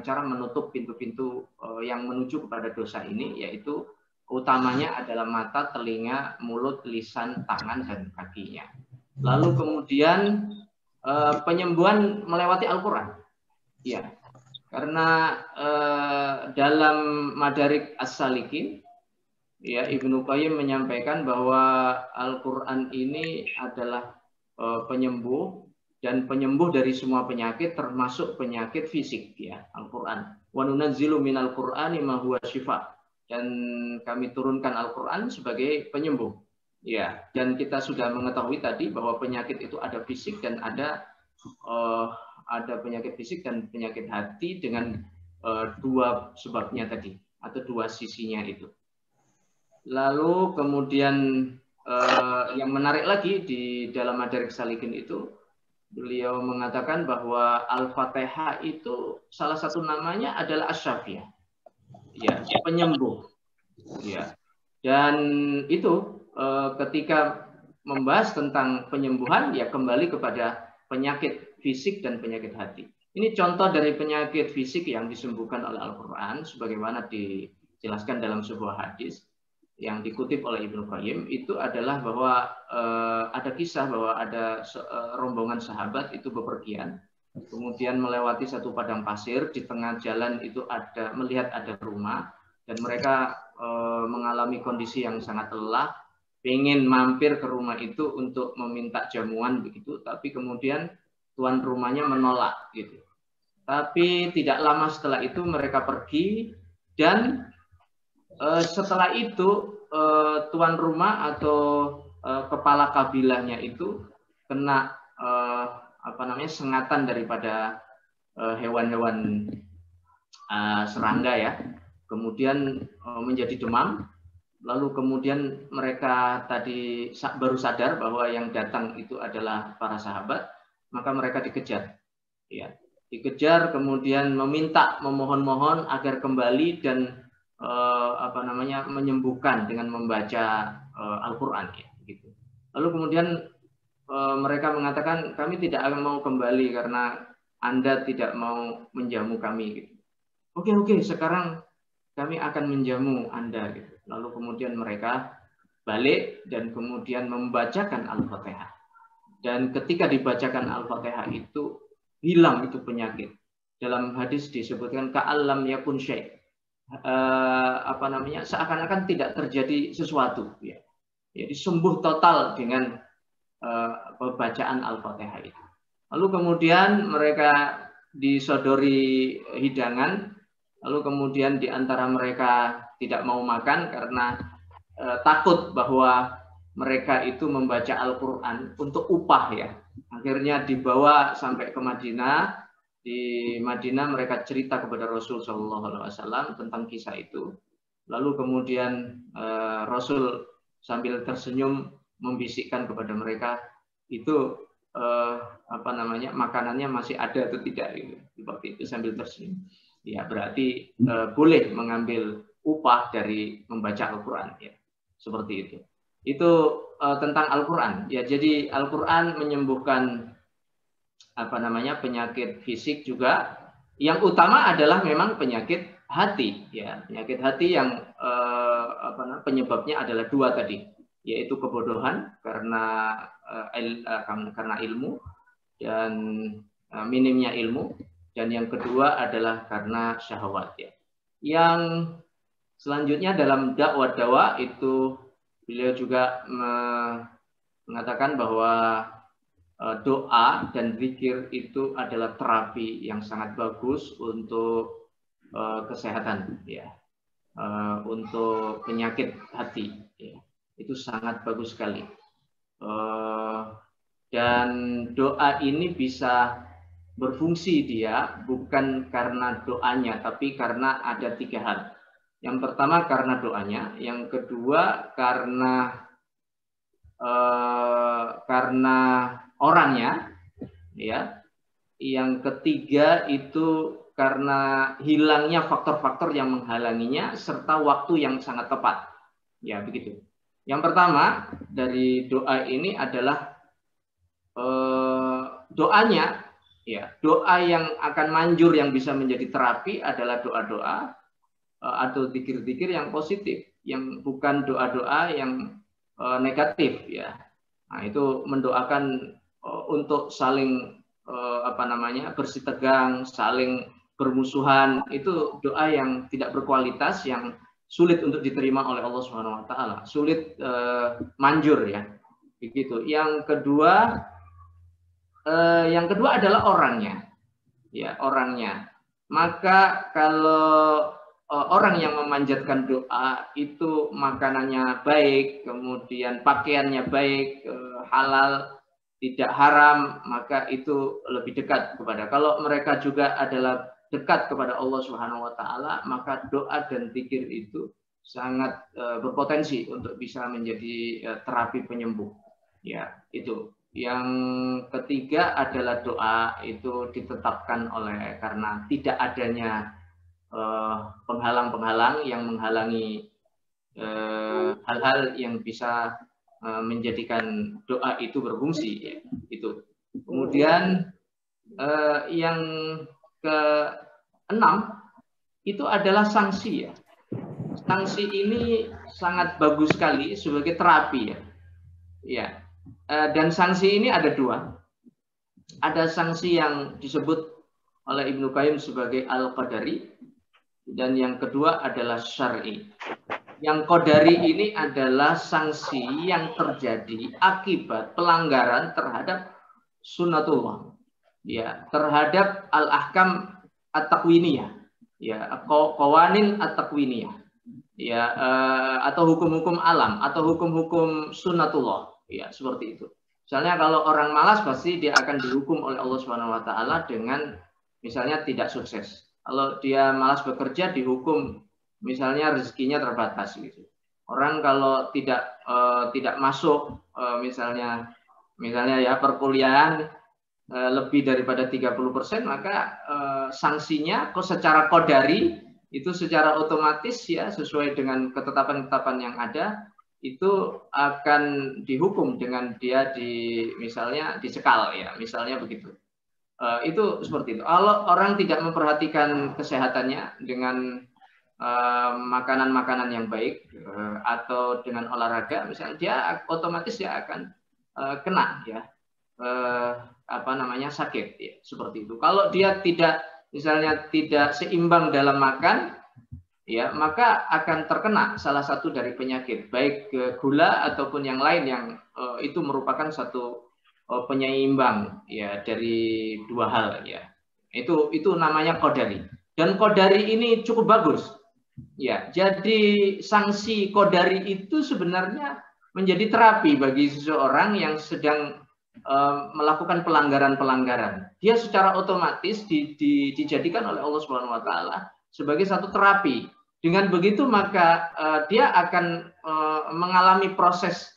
cara menutup pintu-pintu yang menuju kepada dosa ini, yaitu utamanya adalah mata, telinga, mulut, lisan, tangan, dan kakinya. Lalu kemudian penyembuhan melewati Al-Quran. Ya, karena dalam Madarik As-Salikin, ya, Ibnu Qayyim menyampaikan bahwa Al-Quran ini adalah penyembuh, dan penyembuh dari semua penyakit termasuk penyakit fisik, ya, Al-Quran. Wa nunazzilu minal Qur'ani ma huwa syifa. Dan kami turunkan Al-Quran sebagai penyembuh. Ya, dan kita sudah mengetahui tadi bahwa penyakit itu ada fisik dan ada penyakit fisik dan penyakit hati dengan dua sebabnya tadi atau dua sisinya itu. Lalu kemudian yang menarik lagi di dalam Madarik Salikin itu, beliau mengatakan bahwa Al-Fatihah itu salah satu namanya adalah Asy-Syafiyah. Ya, penyembuh. Ya. Dan itu ketika membahas tentang penyembuhan, ya kembali kepada penyakit fisik dan penyakit hati. Ini contoh dari penyakit fisik yang disembuhkan oleh Al-Quran, sebagaimana dijelaskan dalam sebuah hadis yang dikutip oleh Ibnu Qayyim. Itu adalah bahwa ada kisah bahwa ada rombongan sahabat itu bepergian, kemudian melewati satu padang pasir. Di tengah jalan itu melihat ada rumah, dan mereka mengalami kondisi yang sangat lelah, ingin mampir ke rumah itu untuk meminta jamuan begitu, tapi kemudian tuan rumahnya menolak gitu. Tapi tidak lama setelah itu mereka pergi, dan setelah itu tuan rumah atau kepala kabilahnya itu kena sengatan daripada hewan-hewan serangga, ya. Kemudian menjadi demam. Lalu kemudian mereka tadi baru sadar bahwa yang datang itu adalah para sahabat, maka mereka dikejar. Ya, dikejar, kemudian memohon-mohon agar kembali dan menyembuhkan dengan membaca Al-Quran, ya, gitu. Lalu kemudian mereka mengatakan, kami tidak akan mau kembali karena Anda tidak mau menjamu kami, gitu. Oke, sekarang kami akan menjamu Anda, gitu. Lalu kemudian mereka balik dan kemudian membacakan Al-Fatihah. Dan ketika dibacakan Al-Fatihah itu hilang itu penyakit. Dalam hadis disebutkan ka'allam yakun syai'. Seakan-akan tidak terjadi sesuatu, ya. Jadi sembuh total dengan bacaan Al-Fatihah itu. Lalu kemudian mereka disodori hidangan, lalu kemudian di antara mereka tidak mau makan karena takut bahwa mereka itu membaca Al-Quran untuk upah, ya. Akhirnya dibawa sampai ke Madinah. Di Madinah mereka cerita kepada Rasul SAW tentang kisah itu. Lalu kemudian Rasul sambil tersenyum membisikkan kepada mereka, itu makanannya masih ada atau tidak, gitu. Seperti itu sambil tersenyum. Ya, berarti boleh mengambil upah dari membaca Al-Quran, ya. Seperti itu. Itu tentang Al-Quran, ya. Jadi Al-Quran menyembuhkan penyakit fisik juga. Yang utama adalah memang penyakit hati, ya. Penyakit hati yang penyebabnya adalah dua tadi. yaitu kebodohan karena ilmu dan minimnya ilmu, dan yang kedua adalah karena syahwat ya. Yang selanjutnya dalam dakwah itu beliau juga mengatakan bahwa doa dan zikir itu adalah terapi yang sangat bagus untuk kesehatan ya, untuk penyakit hati ya. Itu sangat bagus sekali. Dan doa ini bisa berfungsi dia bukan karena doanya, tapi karena ada 3 hal. Yang pertama karena doanya, yang kedua karena orangnya, ya. Yang ketiga itu karena hilangnya faktor-faktor yang menghalanginya serta waktu yang sangat tepat. Ya, begitu. Yang pertama dari doa ini adalah doanya, ya. Doa yang akan manjur yang bisa menjadi terapi adalah doa-doa atau zikir-zikir yang positif, yang bukan doa-doa yang negatif, ya. Nah, itu mendoakan untuk saling bersitegang, saling bermusuhan, itu doa yang tidak berkualitas, yang sulit untuk diterima oleh Allah Subhanahu wa taala, sulit manjur ya. Begitu. Yang kedua adalah orangnya. Ya, orangnya. Maka kalau orang yang memanjatkan doa itu makanannya baik, kemudian pakaiannya baik, halal, tidak haram, maka itu lebih dekat kepada. Kalau mereka juga adalah dekat kepada Allah Subhanahu wa taala, maka doa dan zikir itu sangat berpotensi untuk bisa menjadi terapi penyembuh. Ya, itu. Yang ketiga adalah doa itu ditetapkan karena tidak adanya penghalang-penghalang yang menghalangi hal-hal yang bisa menjadikan doa itu berfungsi ya, itu. Kemudian yang ke-6 itu adalah sanksi ya. Sanksi ini sangat bagus sekali sebagai terapi ya. Ya. Dan sanksi ini ada 2. Ada sanksi yang disebut oleh Ibnu Qayyim sebagai al-qadari, dan yang kedua adalah syar'i. Yang qadari ini adalah sanksi yang terjadi akibat pelanggaran terhadap sunnatullah, ya, terhadap al-ahkam at-takwiniyah, ya, qawanin at-takwiniyah, ya, atau hukum-hukum alam atau hukum-hukum sunnatullah, ya, seperti itu. Misalnya kalau orang malas pasti dia akan dihukum oleh Allah Subhanahu wa taala dengan misalnya tidak sukses. Kalau dia malas bekerja dihukum misalnya rezekinya terbatas gitu. Orang kalau tidak masuk misalnya ya perkuliahan lebih daripada 30%, maka sanksinya secara qadari itu secara otomatis ya sesuai dengan ketetapan-ketetapan yang ada itu akan dihukum dengan dia misalnya dicekal ya, misalnya begitu. Itu seperti itu. Kalau orang tidak memperhatikan kesehatannya dengan makanan-makanan yang baik atau dengan olahraga, misalnya dia otomatis dia akan kena ya sakit ya, seperti itu. Kalau dia misalnya tidak seimbang dalam makan, ya, maka akan terkena salah satu dari penyakit, baik gula ataupun yang lain yang itu merupakan satu penyeimbang ya dari 2 hal ya. Itu namanya qadari. Dan qadari ini cukup bagus. Ya, jadi sanksi qadari itu sebenarnya menjadi terapi bagi seseorang yang sedang melakukan pelanggaran-pelanggaran. Dia secara otomatis dijadikan oleh Allah Subhanahu wa taala sebagai satu terapi. Dengan begitu maka dia akan mengalami proses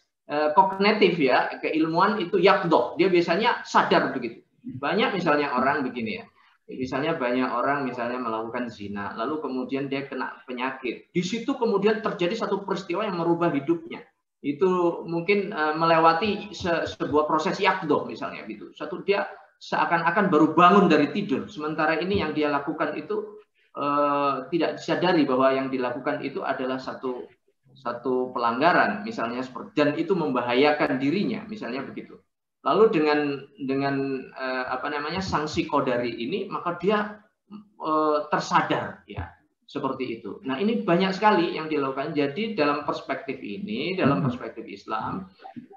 kognitif ya, keilmuan itu yaqdha. Dia biasanya sadar begitu. Banyak misalnya orang begini ya. Misalnya banyak orang misalnya melakukan zina, lalu kemudian dia kena penyakit. Di situ kemudian terjadi satu peristiwa yang merubah hidupnya. Itu mungkin melewati sebuah proses yaqdha misalnya gitu. Dia seakan-akan baru bangun dari tidur. Sementara ini yang dia lakukan itu tidak disadari bahwa yang dilakukan itu adalah satu satu pelanggaran misalnya seperti, dan itu membahayakan dirinya misalnya begitu. Lalu dengan apa namanya sanksi qadari ini, maka dia tersadar ya seperti itu. Nah, ini banyak sekali yang dilakukan. Jadi dalam perspektif ini, dalam perspektif Islam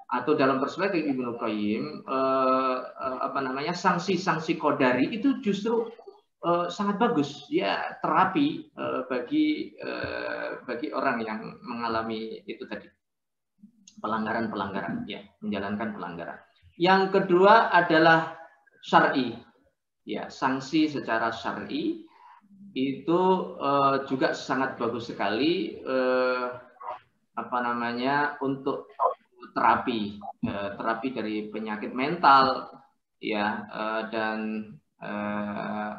atau dalam perspektif Ibnu Qayyim, apa namanya sanksi-sanksi qadari itu justru sangat bagus ya, terapi bagi orang yang mengalami itu tadi pelanggaran ya, menjalankan pelanggaran. Yang kedua adalah syar'i ya, sanksi secara syar'i itu juga sangat bagus sekali apa namanya untuk terapi dari penyakit mental ya, dan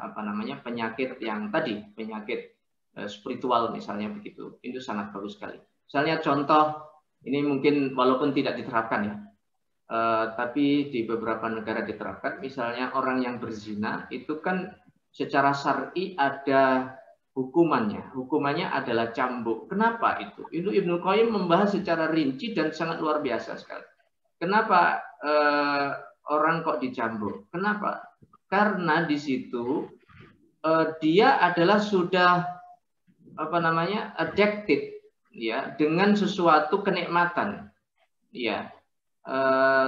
apa namanya penyakit yang tadi, penyakit spiritual misalnya begitu. Itu sangat bagus sekali. Misalnya contoh ini mungkin walaupun tidak diterapkan ya, tapi di beberapa negara diterapkan. Misalnya orang yang berzina itu kan secara syar'i ada hukumannya. Hukumannya adalah cambuk. Kenapa itu? Itu Ibnu Qayyim membahas secara rinci dan sangat luar biasa sekali. Kenapa orang kok dicambuk? Kenapa? Karena di situ dia adalah sudah apa namanya addicted ya dengan sesuatu kenikmatan ya,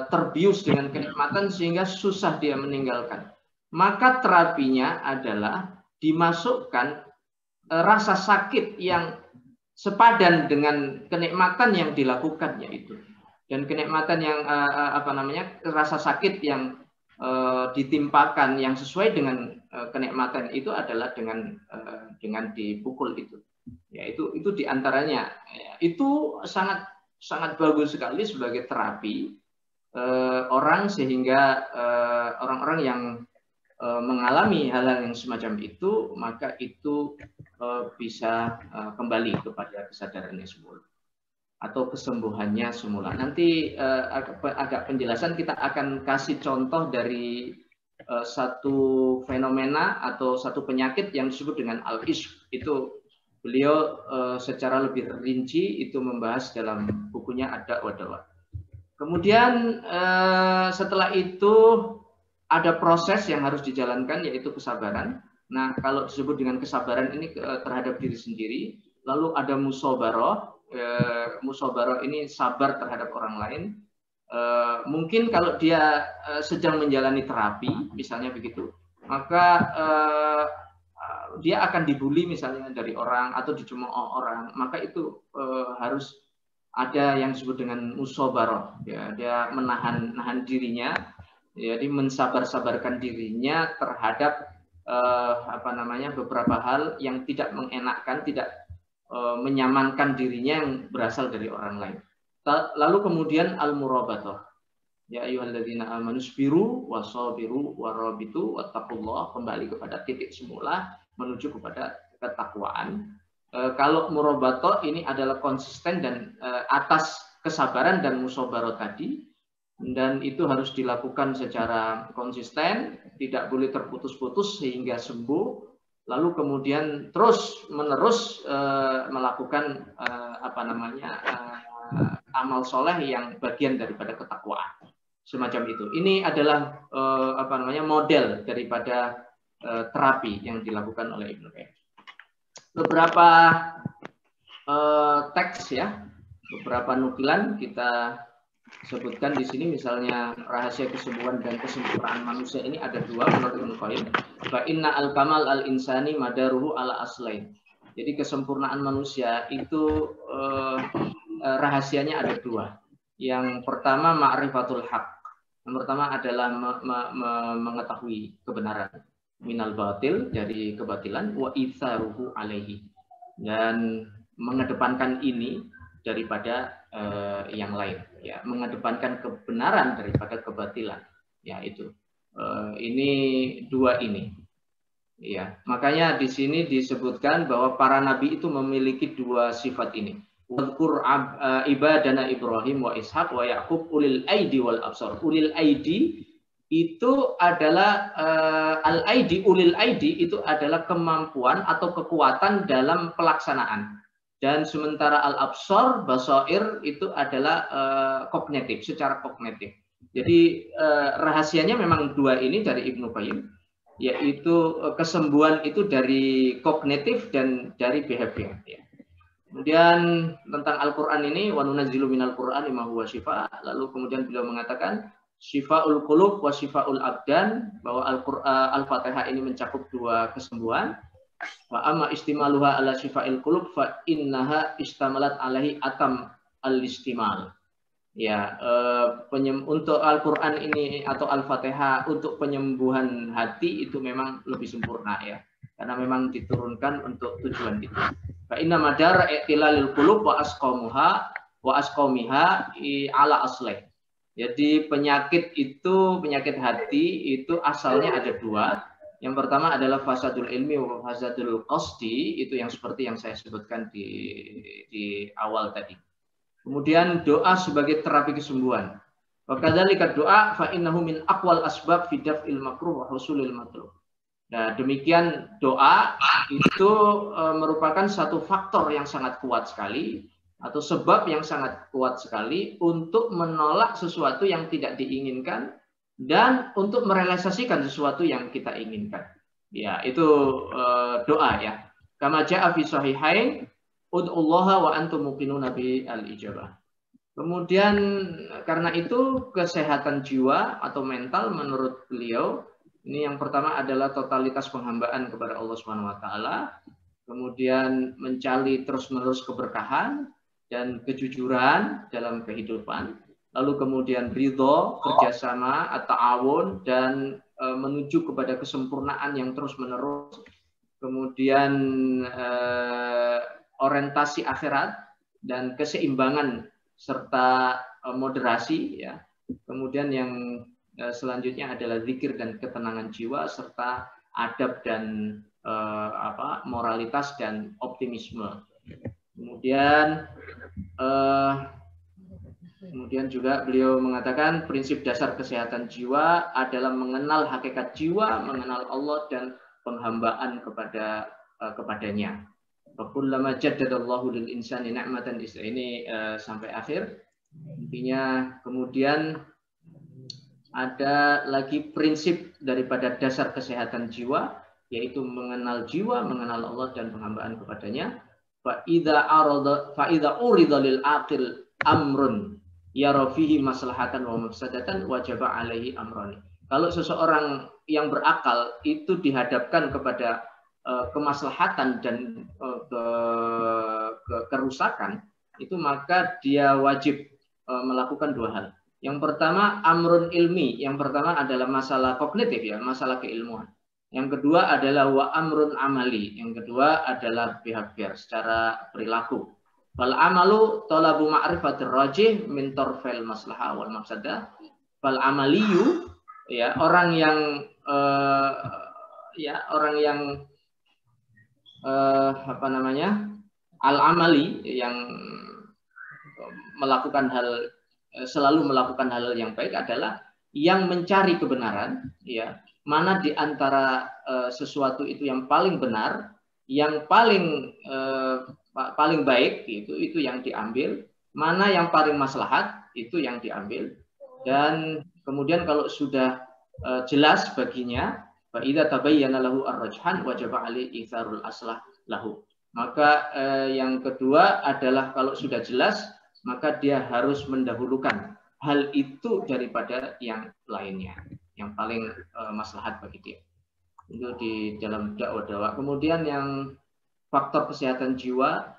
terbius dengan kenikmatan sehingga susah dia meninggalkan. Maka terapinya adalah dimasukkan rasa sakit yang sepadan dengan kenikmatan yang dilakukannya itu, dan kenikmatan yang apa namanya rasa sakit yang ditimpakan yang sesuai dengan kenikmatan itu adalah dengan dipukul itu ya, itu diantaranya ya, itu sangat bagus sekali sebagai terapi orang, sehingga orang-orang yang mengalami hal-hal yang semacam itu, maka itu bisa kembali kepada kesadarannya semula atau kesembuhannya semula. Nanti agak penjelasan, kita akan kasih contoh dari satu fenomena atau satu penyakit yang disebut dengan al-ishq. Itu beliau secara lebih rinci itu membahas dalam bukunya Ad-Da' wa Dawa. Kemudian setelah itu ada proses yang harus dijalankan, yaitu kesabaran. Nah, kalau disebut dengan kesabaran ini terhadap diri sendiri, lalu ada musabarah. Musabarah ini sabar terhadap orang lain. Mungkin kalau dia sedang menjalani terapi, misalnya begitu, maka dia akan dibully misalnya dari orang atau dicemooh orang, maka itu harus ada yang disebut dengan musabarah. Ya, dia menahan dirinya, jadi mensabar-sabarkan dirinya terhadap apa namanya beberapa hal yang tidak mengenakkan, tidak menyamankan dirinya yang berasal dari orang lain. Lalu kemudian al-murabathah. Ya ayyuhalladzina amanu sabiru wasabiru warabitu wattaqullah, kembali kepada titik semula menuju kepada ketakwaan. Kalau murabathah ini adalah konsisten dan atas kesabaran dan musabarah tadi, dan itu harus dilakukan secara konsisten, tidak boleh terputus-putus sehingga sembuh. Lalu kemudian terus menerus melakukan apa namanya amal soleh yang bagian daripada ketakwaan, semacam itu. Ini adalah apa namanya model daripada terapi yang dilakukan oleh Ibnu Qayyim. Beberapa teks ya, beberapa nukilan kita sebutkan di sini. Misalnya rahasia kesembuhan dan kesempurnaan manusia ini ada dua menurut Ibnu Qayyim. Fa inna al-kamal al-insani madaruhu ala aslain. Jadi kesempurnaan manusia itu rahasianya ada dua. Yang pertama ma'rifatul haq. Yang pertama adalah mengetahui kebenaran, minal batil, dari kebatilan, wa itsaruhu alaihi, dan mengedepankan ini daripada yang lain, ya, mengedepankan kebenaran daripada kebatilan, ya itu. Ini dua ini, ya. Makanya di sini disebutkan bahwa para nabi itu memiliki dua sifat ini. Wadkur ibadana Ibrahim wa Ishaq wa Yaqub ulil aidi wal absar. Ulil aidi itu adalah al-aidi, ulil aidi itu adalah kemampuan atau kekuatan dalam pelaksanaan. Dan sementara al-absar, basair itu adalah kognitif, secara kognitif. Jadi rahasianya memang dua ini dari Ibnu Qayyim, yaitu kesembuhan itu dari kognitif dan dari behavior. Ya. Kemudian tentang Al-Quran ini, wa nunazzilu minal Qur'ani ma huwa syifa. Lalu kemudian beliau mengatakan syifaul qulub wa syifaul abdan, bahwa Al-Fatihah ini mencakup dua kesembuhan. Wa amma istimaluha ala syifa'il qulub fa innaha istamalat alaihi atam al-istimal. Ya, untuk Al-Qur'an ini atau Al-Fatihah untuk penyembuhan hati itu memang lebih sempurna ya. Karena memang diturunkan untuk tujuan itu. Fa inna madara i'tilalil qulub wa asqamiha ala aslih. Jadi penyakit hati itu asalnya ada dua. Yang pertama adalah fasadul ilmi wa fasadul qasdi, itu yang seperti yang saya sebutkan di awal tadi. Kemudian doa sebagai terapi kesembuhan. Wa kadzalika doa fa innahu min aqwal asbab fi daf'il makruh wa husulil matlub. Nah, demikian doa itu merupakan satu faktor yang sangat kuat sekali atau sebab yang sangat kuat sekali untuk menolak sesuatu yang tidak diinginkan dan untuk merealisasikan sesuatu yang kita inginkan. Ya, itu doa ya. Kama jaa fi sahihain ud'ullaha wa antum muqinuna bi al-ijabah. Kemudian karena itu kesehatan jiwa atau mental menurut beliau ini yang pertama adalah totalitas penghambaan kepada Allah Subhanahu wa taala, kemudian mencari terus-menerus keberkahan dan kejujuran dalam kehidupan. Lalu kemudian ridho, kerjasama, ta'awun, dan menuju kepada kesempurnaan yang terus-menerus. Kemudian orientasi akhirat dan keseimbangan serta moderasi. Ya. Kemudian yang selanjutnya adalah zikir dan ketenangan jiwa serta adab dan moralitas dan optimisme. Kemudian juga beliau mengatakan prinsip dasar kesehatan jiwa adalah mengenal hakikat jiwa, mengenal Allah dan penghambaan kepadanya. Fakullama jaddadallahu lil insani ni'matan ini sampai akhir. Intinya kemudian ada lagi prinsip daripada dasar kesehatan jiwa, yaitu mengenal jiwa, mengenal Allah dan penghambaan kepadanya. Fa idza urida lil aqil amrun yara fihi maslahatan wa mafsadatan wajaba alaihi amrani. Kalau seseorang yang berakal itu dihadapkan kepada kemaslahatan dan kerusakan, itu maka dia wajib melakukan dua hal. Yang pertama amrun ilmi, yang pertama adalah masalah kognitif ya, masalah keilmuan. Yang kedua adalah wa amrun amali, yang kedua adalah behavior secara perilaku. Fal amalu talabu ma'rifatir rajih min tarfil maslahah wal mafsadah. Fal amaliyu ya orang yang al-amali yang selalu melakukan hal yang baik adalah yang mencari kebenaran ya, mana di antara sesuatu itu yang paling benar, yang paling baik itu yang diambil, mana yang paling maslahat itu yang diambil. Dan kemudian kalau sudah jelas baginya, fa idza tabayyana lahu ar-rajhan wajaba alaihi itsarul aslah lahu. Maka yang kedua adalah kalau sudah jelas, maka dia harus mendahulukan hal itu daripada yang lainnya, yang paling maslahat bagi dia. Itu di dalam dakwah. Kemudian yang faktor kesehatan jiwa,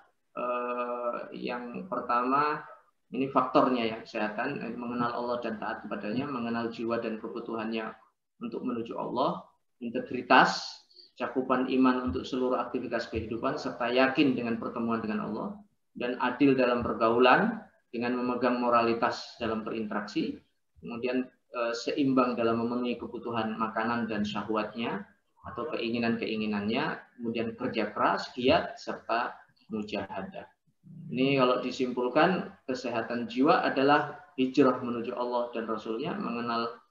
yang pertama ini faktornya ya, kesehatan, mengenal Allah dan taat kepadanya, mengenal jiwa dan kebutuhannya untuk menuju Allah, integritas, cakupan iman untuk seluruh aktivitas kehidupan, serta yakin dengan pertemuan dengan Allah, dan adil dalam pergaulan dengan memegang moralitas dalam berinteraksi, kemudian seimbang dalam memenuhi kebutuhan makanan dan syahwatnya atau keinginan-keinginannya, kemudian kerja keras, giat, serta mujahadah. Ini kalau disimpulkan, kesehatan jiwa adalah hijrah menuju Allah dan Rasulnya, mengenal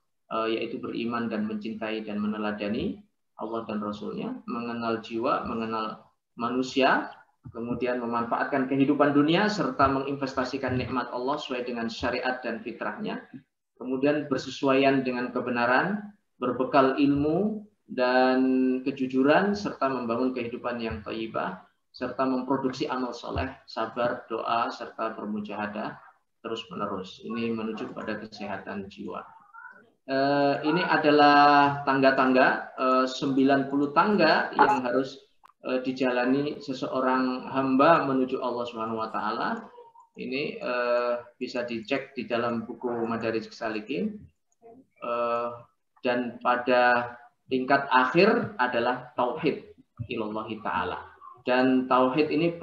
yaitu beriman dan mencintai dan meneladani Allah dan Rasulnya, mengenal jiwa, mengenal manusia, kemudian memanfaatkan kehidupan dunia serta menginvestasikan nikmat Allah sesuai dengan syariat dan fitrahnya, kemudian bersesuaian dengan kebenaran, berbekal ilmu dan kejujuran, serta membangun kehidupan yang thayyibah, serta memproduksi amal soleh, sabar, doa, serta bermujahadah terus-menerus. Ini menuju kepada kesehatan jiwa. Ini adalah tangga-tangga, 90 tangga yang harus dijalani seseorang hamba menuju Allah Subhanahu wa taala. Ini bisa dicek di dalam buku Madarijus Salikin. Dan pada tingkat akhir adalah tauhid ilallahi taala. Dan tauhid ini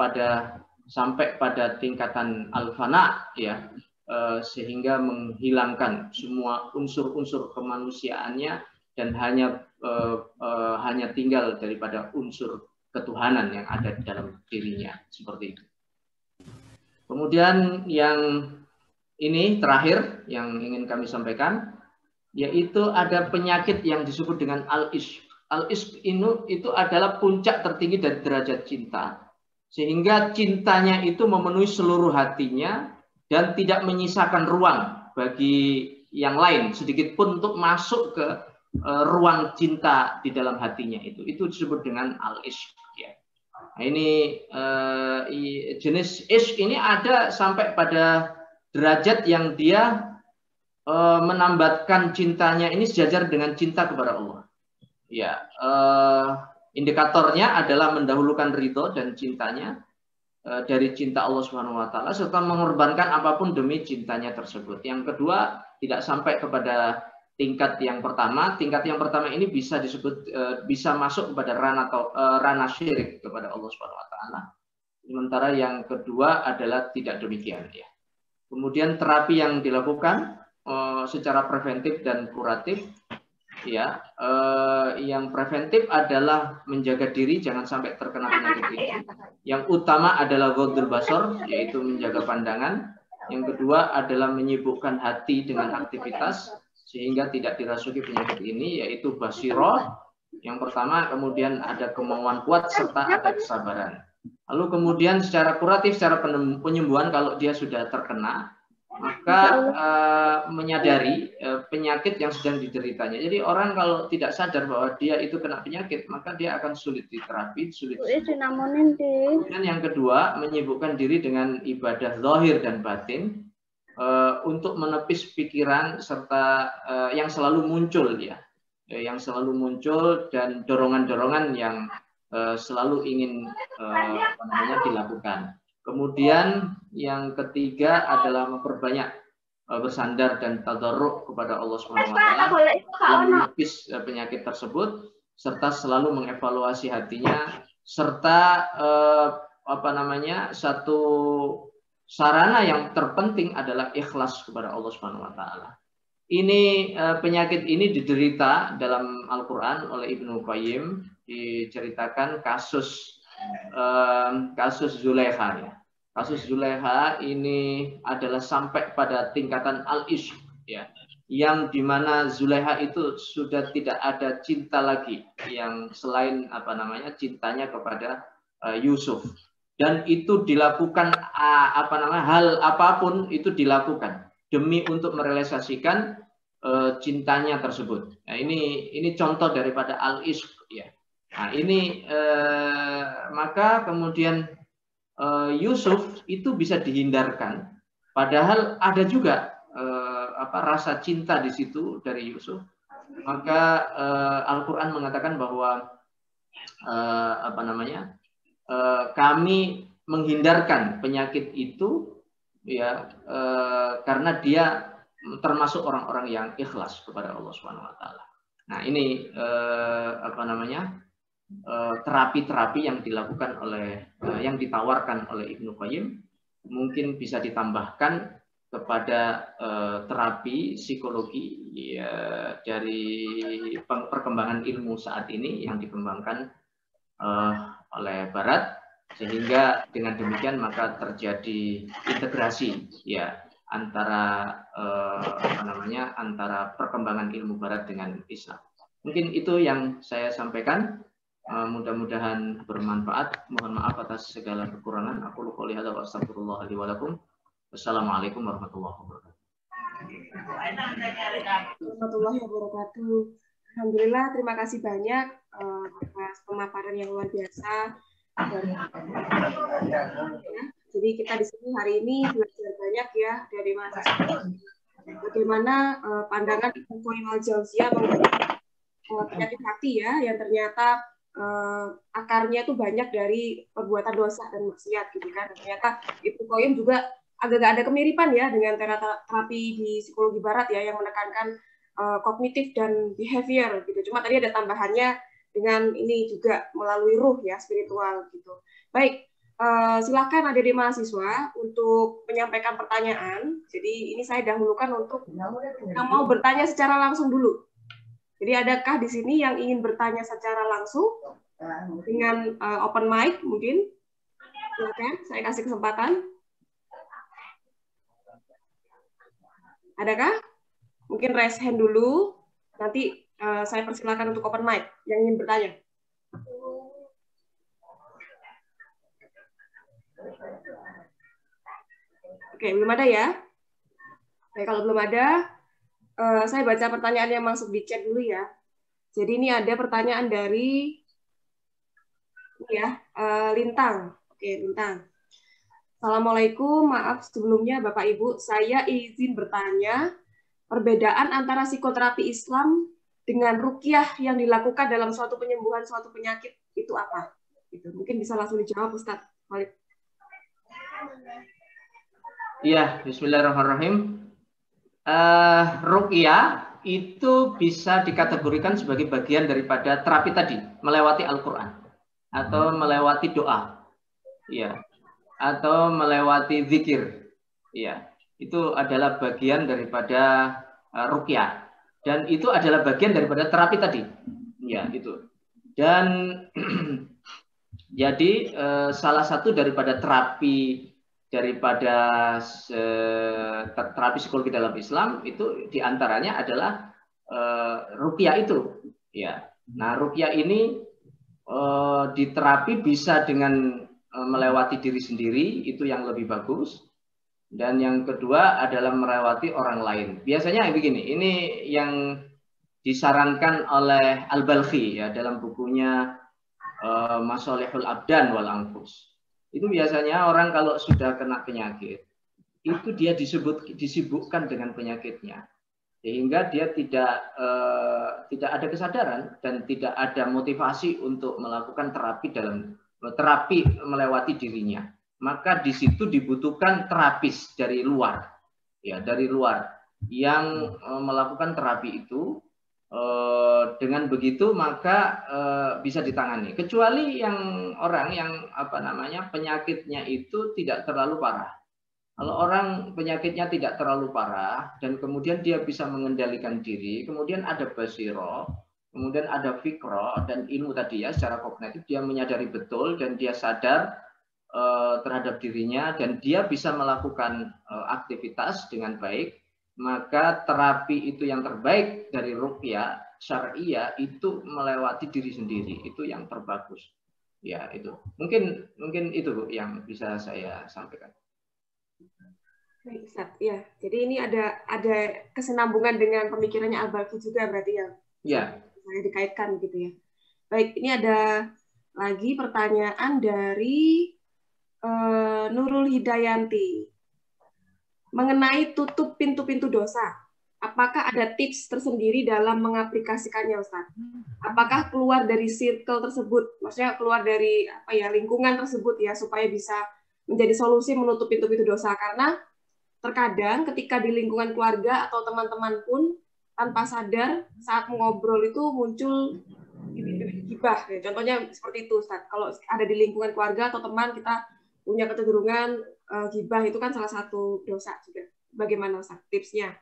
sampai pada tingkatan al-fana, ya, sehingga menghilangkan semua unsur-unsur kemanusiaannya dan hanya tinggal daripada unsur ketuhanan yang ada di dalam dirinya, seperti itu. Kemudian yang ini terakhir yang ingin kami sampaikan, yaitu ada penyakit yang disebut dengan al-ishq. Al-ishq itu adalah puncak tertinggi dari derajat cinta, sehingga cintanya itu memenuhi seluruh hatinya dan tidak menyisakan ruang bagi yang lain sedikit pun untuk masuk ke ruang cinta di dalam hatinya itu. Itu disebut dengan al-ishq. Ya. Nah, ini jenis ishq ini ada sampai pada derajat yang dia menambatkan cintanya ini sejajar dengan cinta kepada Allah. Ya, indikatornya adalah mendahulukan ridho dan cintanya dari cinta Allah Subhanahu wa taala serta mengorbankan apapun demi cintanya tersebut. Yang kedua, tidak sampai kepada tingkat yang pertama. Tingkat yang pertama ini bisa disebut bisa masuk kepada ranah syirik kepada Allah Subhanahu wa taala. Sementara yang kedua adalah tidak demikian, ya. Kemudian terapi yang dilakukan secara preventif dan kuratif, ya, yang preventif adalah menjaga diri jangan sampai terkena penyakit ini. Yang utama adalah ghaddul basar, yaitu menjaga pandangan. Yang kedua adalah menyibukkan hati dengan aktivitas sehingga tidak dirasuki penyakit ini, yaitu basirah. Yang pertama, kemudian ada kemauan kuat serta ada kesabaran. Lalu kemudian secara kuratif, secara penyembuhan kalau dia sudah terkena, maka menyadari penyakit yang sedang dideritanya. Jadi orang kalau tidak sadar bahwa dia itu kena penyakit, maka dia akan sulit diterapi, sulit. Kemudian yang kedua, menyibukkan diri dengan ibadah zahir dan batin untuk menepis pikiran serta yang selalu muncul, ya, yang selalu muncul dan dorongan-dorongan yang selalu ingin dilakukan. Kemudian yang ketiga adalah memperbanyak bersandar dan tadarruk kepada Allah Subhanahu wa taala yang menepis penyakit tersebut serta selalu mengevaluasi hatinya serta satu sarana yang terpenting adalah ikhlas kepada Allah Subhanahu wa taala. Ini penyakit ini diderita dalam Al-Qur'an oleh Ibnu Qayyim, diceritakan kasus Zulaikha, ya. Kasus Zulaikha ini adalah sampai pada tingkatan al-ishq, ya, yang dimana Zulaikha itu sudah tidak ada cinta lagi yang selain cintanya kepada Yusuf, dan itu dilakukan hal apapun itu dilakukan demi untuk merealisasikan cintanya tersebut. Nah, ini contoh daripada al-ishq, ya. Nah, ini maka kemudian Yusuf itu bisa dihindarkan, padahal ada juga rasa cinta di situ dari Yusuf. Maka Al-Qur'an mengatakan bahwa kami menghindarkan penyakit itu, ya, karena dia termasuk orang-orang yang ikhlas kepada Allah Subhanahu wa taala. Nah, ini terapi-terapi yang dilakukan yang ditawarkan oleh Ibnu Qayyim mungkin bisa ditambahkan kepada terapi psikologi, ya, dari perkembangan ilmu saat ini yang dikembangkan oleh Barat, sehingga dengan demikian maka terjadi integrasi, ya, antara antara perkembangan ilmu Barat dengan Islam. Mungkin itu yang saya sampaikan. Mudah-mudahan bermanfaat. Mohon maaf atas segala kekurangan. Aku qouli hadza wa astaghfirullah li wa lakum. Wassalamualaikum warahmatullahi wabarakatuh. Warahmatullahi wabarakatuh. Alhamdulillah, terima kasih banyak atas pemaparan yang luar biasa. Jadi kita di sini hari ini belajar banyak ya dari mahasiswa bagaimana pandangan Ibnu Qayyim al-Jauziyah mengenai penyakit hati ya, yang ternyata akarnya itu banyak dari perbuatan dosa dan maksiat gitu kan. Ternyata Ibnu Qayyim juga agak ada kemiripan ya dengan terapi di psikologi barat ya, yang menekankan kognitif dan behavior gitu. Cuma tadi ada tambahannya dengan ini juga melalui ruh ya, spiritual gitu. Baik, silakan adik-adik mahasiswa untuk menyampaikan pertanyaan. Jadi ini saya dahulukan untuk yang mau bertanya secara langsung dulu. Jadi adakah di sini yang ingin bertanya secara langsung dengan open mic mungkin? Silakan, saya kasih kesempatan. Adakah? Mungkin raise hand dulu. Nanti saya persilakan untuk open mic yang ingin bertanya. Oke, belum ada ya? Oke, kalau belum ada, saya baca pertanyaan yang masuk di chat dulu ya. Jadi ini ada pertanyaan dari Lintang. Oke, Lintang. Assalamualaikum, maaf sebelumnya Bapak Ibu, saya izin bertanya, perbedaan antara psikoterapi Islam dengan ruqyah yang dilakukan dalam suatu penyembuhan suatu penyakit itu apa? Itu mungkin bisa langsung dijawab Ustaz Khalid. Iya, bismillahirrahmanirrahim. Ruqyah itu bisa dikategorikan sebagai bagian daripada terapi tadi, melewati Al-Quran atau melewati doa, ya, atau melewati zikir, ya, itu adalah bagian daripada ruqyah, dan itu adalah bagian daripada terapi tadi, ya, itu. Dan jadi salah satu daripada terapi psikologi dalam Islam itu diantaranya adalah ruqyah itu, ya. Nah, ruqyah ini diterapi bisa dengan melewati diri sendiri, itu yang lebih bagus. Dan yang kedua adalah melewati orang lain. Biasanya begini, ini yang disarankan oleh Al-Balkhi ya dalam bukunya Masalihul Abdan wal Anfus. Itu biasanya orang kalau sudah kena penyakit, itu dia disibukkan dengan penyakitnya, sehingga dia tidak ada kesadaran dan tidak ada motivasi untuk melakukan terapi melewati dirinya. Maka di situ dibutuhkan terapis dari luar, ya, dari luar yang melakukan terapi itu. Dengan begitu maka bisa ditangani, kecuali orang yang penyakitnya itu tidak terlalu parah. Kalau orang penyakitnya tidak terlalu parah dan kemudian dia bisa mengendalikan diri, kemudian ada basiro, kemudian ada fikro dan ilmu tadi ya, secara kognitif dia menyadari betul dan dia sadar terhadap dirinya dan dia bisa melakukan aktivitas dengan baik, maka terapi itu yang terbaik dari ruqyah syariah itu melewati diri sendiri, itu yang terbagus. Ya, itu. Mungkin itu Bu yang bisa saya sampaikan. Baik, Ustaz. Ya, jadi ini ada kesinambungan dengan pemikirannya Al-Balkhi juga berarti ya. Ya. Saya dikaitkan gitu ya. Baik, ini ada lagi pertanyaan dari Nurul Hidayanti. Mengenai tutup pintu-pintu dosa, apakah ada tips tersendiri dalam mengaplikasikannya, Ustaz? Apakah keluar dari circle tersebut, maksudnya keluar dari lingkungan tersebut ya, supaya bisa menjadi solusi menutup pintu-pintu dosa? Karena terkadang ketika di lingkungan keluarga atau teman-teman pun tanpa sadar saat mengobrol itu muncul gibah. Ya. Contohnya seperti itu, Ustaz. Kalau ada di lingkungan keluarga atau teman, kita punya kecenderungan gibah, itu kan salah satu dosa juga. Bagaimana Ustaz tipsnya?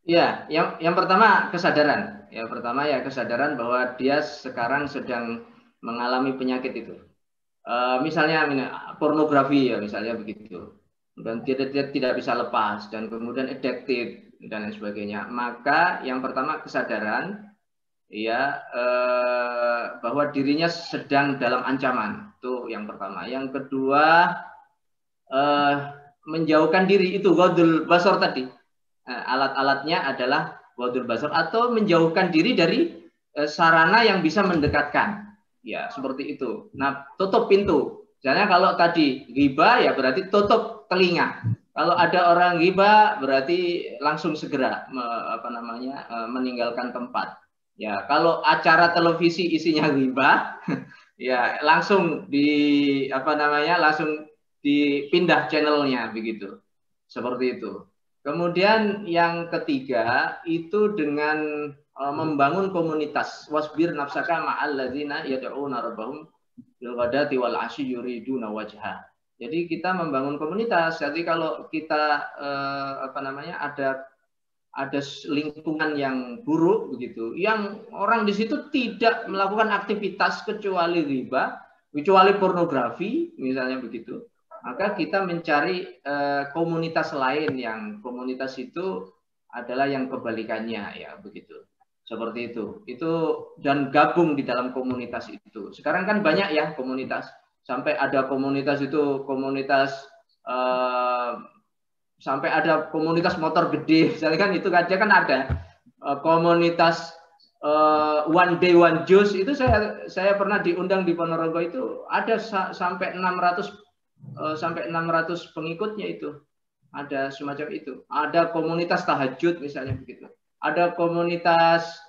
Ya, yang pertama kesadaran. Ya, pertama ya kesadaran bahwa dia sekarang sedang mengalami penyakit itu. Misalnya pornografi ya, misalnya begitu. Dan dia tidak bisa lepas dan kemudian addicted dan lain sebagainya. Maka yang pertama kesadaran. ya, bahwa dirinya sedang dalam ancaman. Itu yang pertama. Yang kedua, menjauhkan diri, itu ghadul basar tadi. Alat-alatnya adalah ghadul basar atau menjauhkan diri dari sarana yang bisa mendekatkan. Ya, seperti itu. Nah, tutup pintu. Misalnya kalau tadi ghibah, ya berarti tutup telinga. Kalau ada orang ghibah, berarti langsung segera meninggalkan tempat. Ya, kalau acara televisi isinya ghibah, ya langsung langsung dipindah channelnya begitu. Seperti itu. Kemudian yang ketiga itu dengan membangun komunitas. Wasbir nafsaka ma'al ladzina yad'una rabbahum bil ghadati wal 'ashyi yuriduna wajha. Jadi kita membangun komunitas. Jadi kalau kita ada lingkungan yang buruk begitu, yang orang di situ tidak melakukan aktivitas kecuali riba, kecuali pornografi misalnya begitu, maka kita mencari komunitas lain yang komunitas itu adalah yang kebalikannya, ya begitu. Seperti itu dan gabung di dalam komunitas itu. Sekarang kan banyak ya komunitas, sampai ada komunitas itu sampai ada komunitas motor gede, misalnya kan itu aja kan ada komunitas one day one juice itu saya pernah diundang di Ponorogo, itu ada sampai 600 pengikutnya, itu ada semacam itu. Ada komunitas tahajud misalnya begitu. Ada komunitas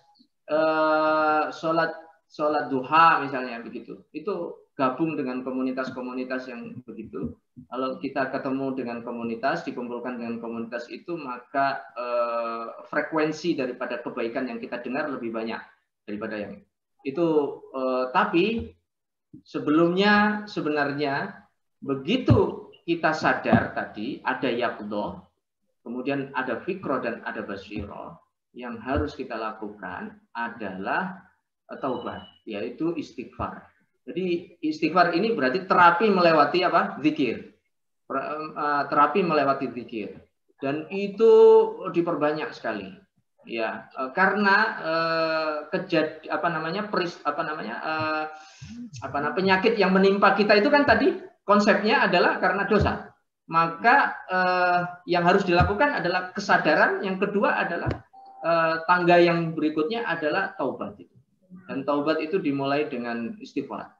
sholat duha misalnya begitu. Itu gabung dengan komunitas-komunitas yang begitu. Kalau kita ketemu dengan komunitas, dikumpulkan dengan komunitas itu, maka frekuensi daripada kebaikan yang kita dengar lebih banyak daripada yang itu. Tapi sebelumnya sebenarnya begitu kita sadar tadi ada yaqdhah, kemudian ada fikroh dan ada basyirah, yang harus kita lakukan adalah taubat, yaitu istighfar. Jadi istighfar ini berarti terapi melewati zikir. Terapi melewati zikir. Dan itu diperbanyak sekali. Ya, karena penyakit yang menimpa kita itu kan tadi konsepnya adalah karena dosa. Maka yang harus dilakukan adalah kesadaran. Yang kedua adalah tangga yang berikutnya adalah taubat. Dan taubat itu dimulai dengan istighfar.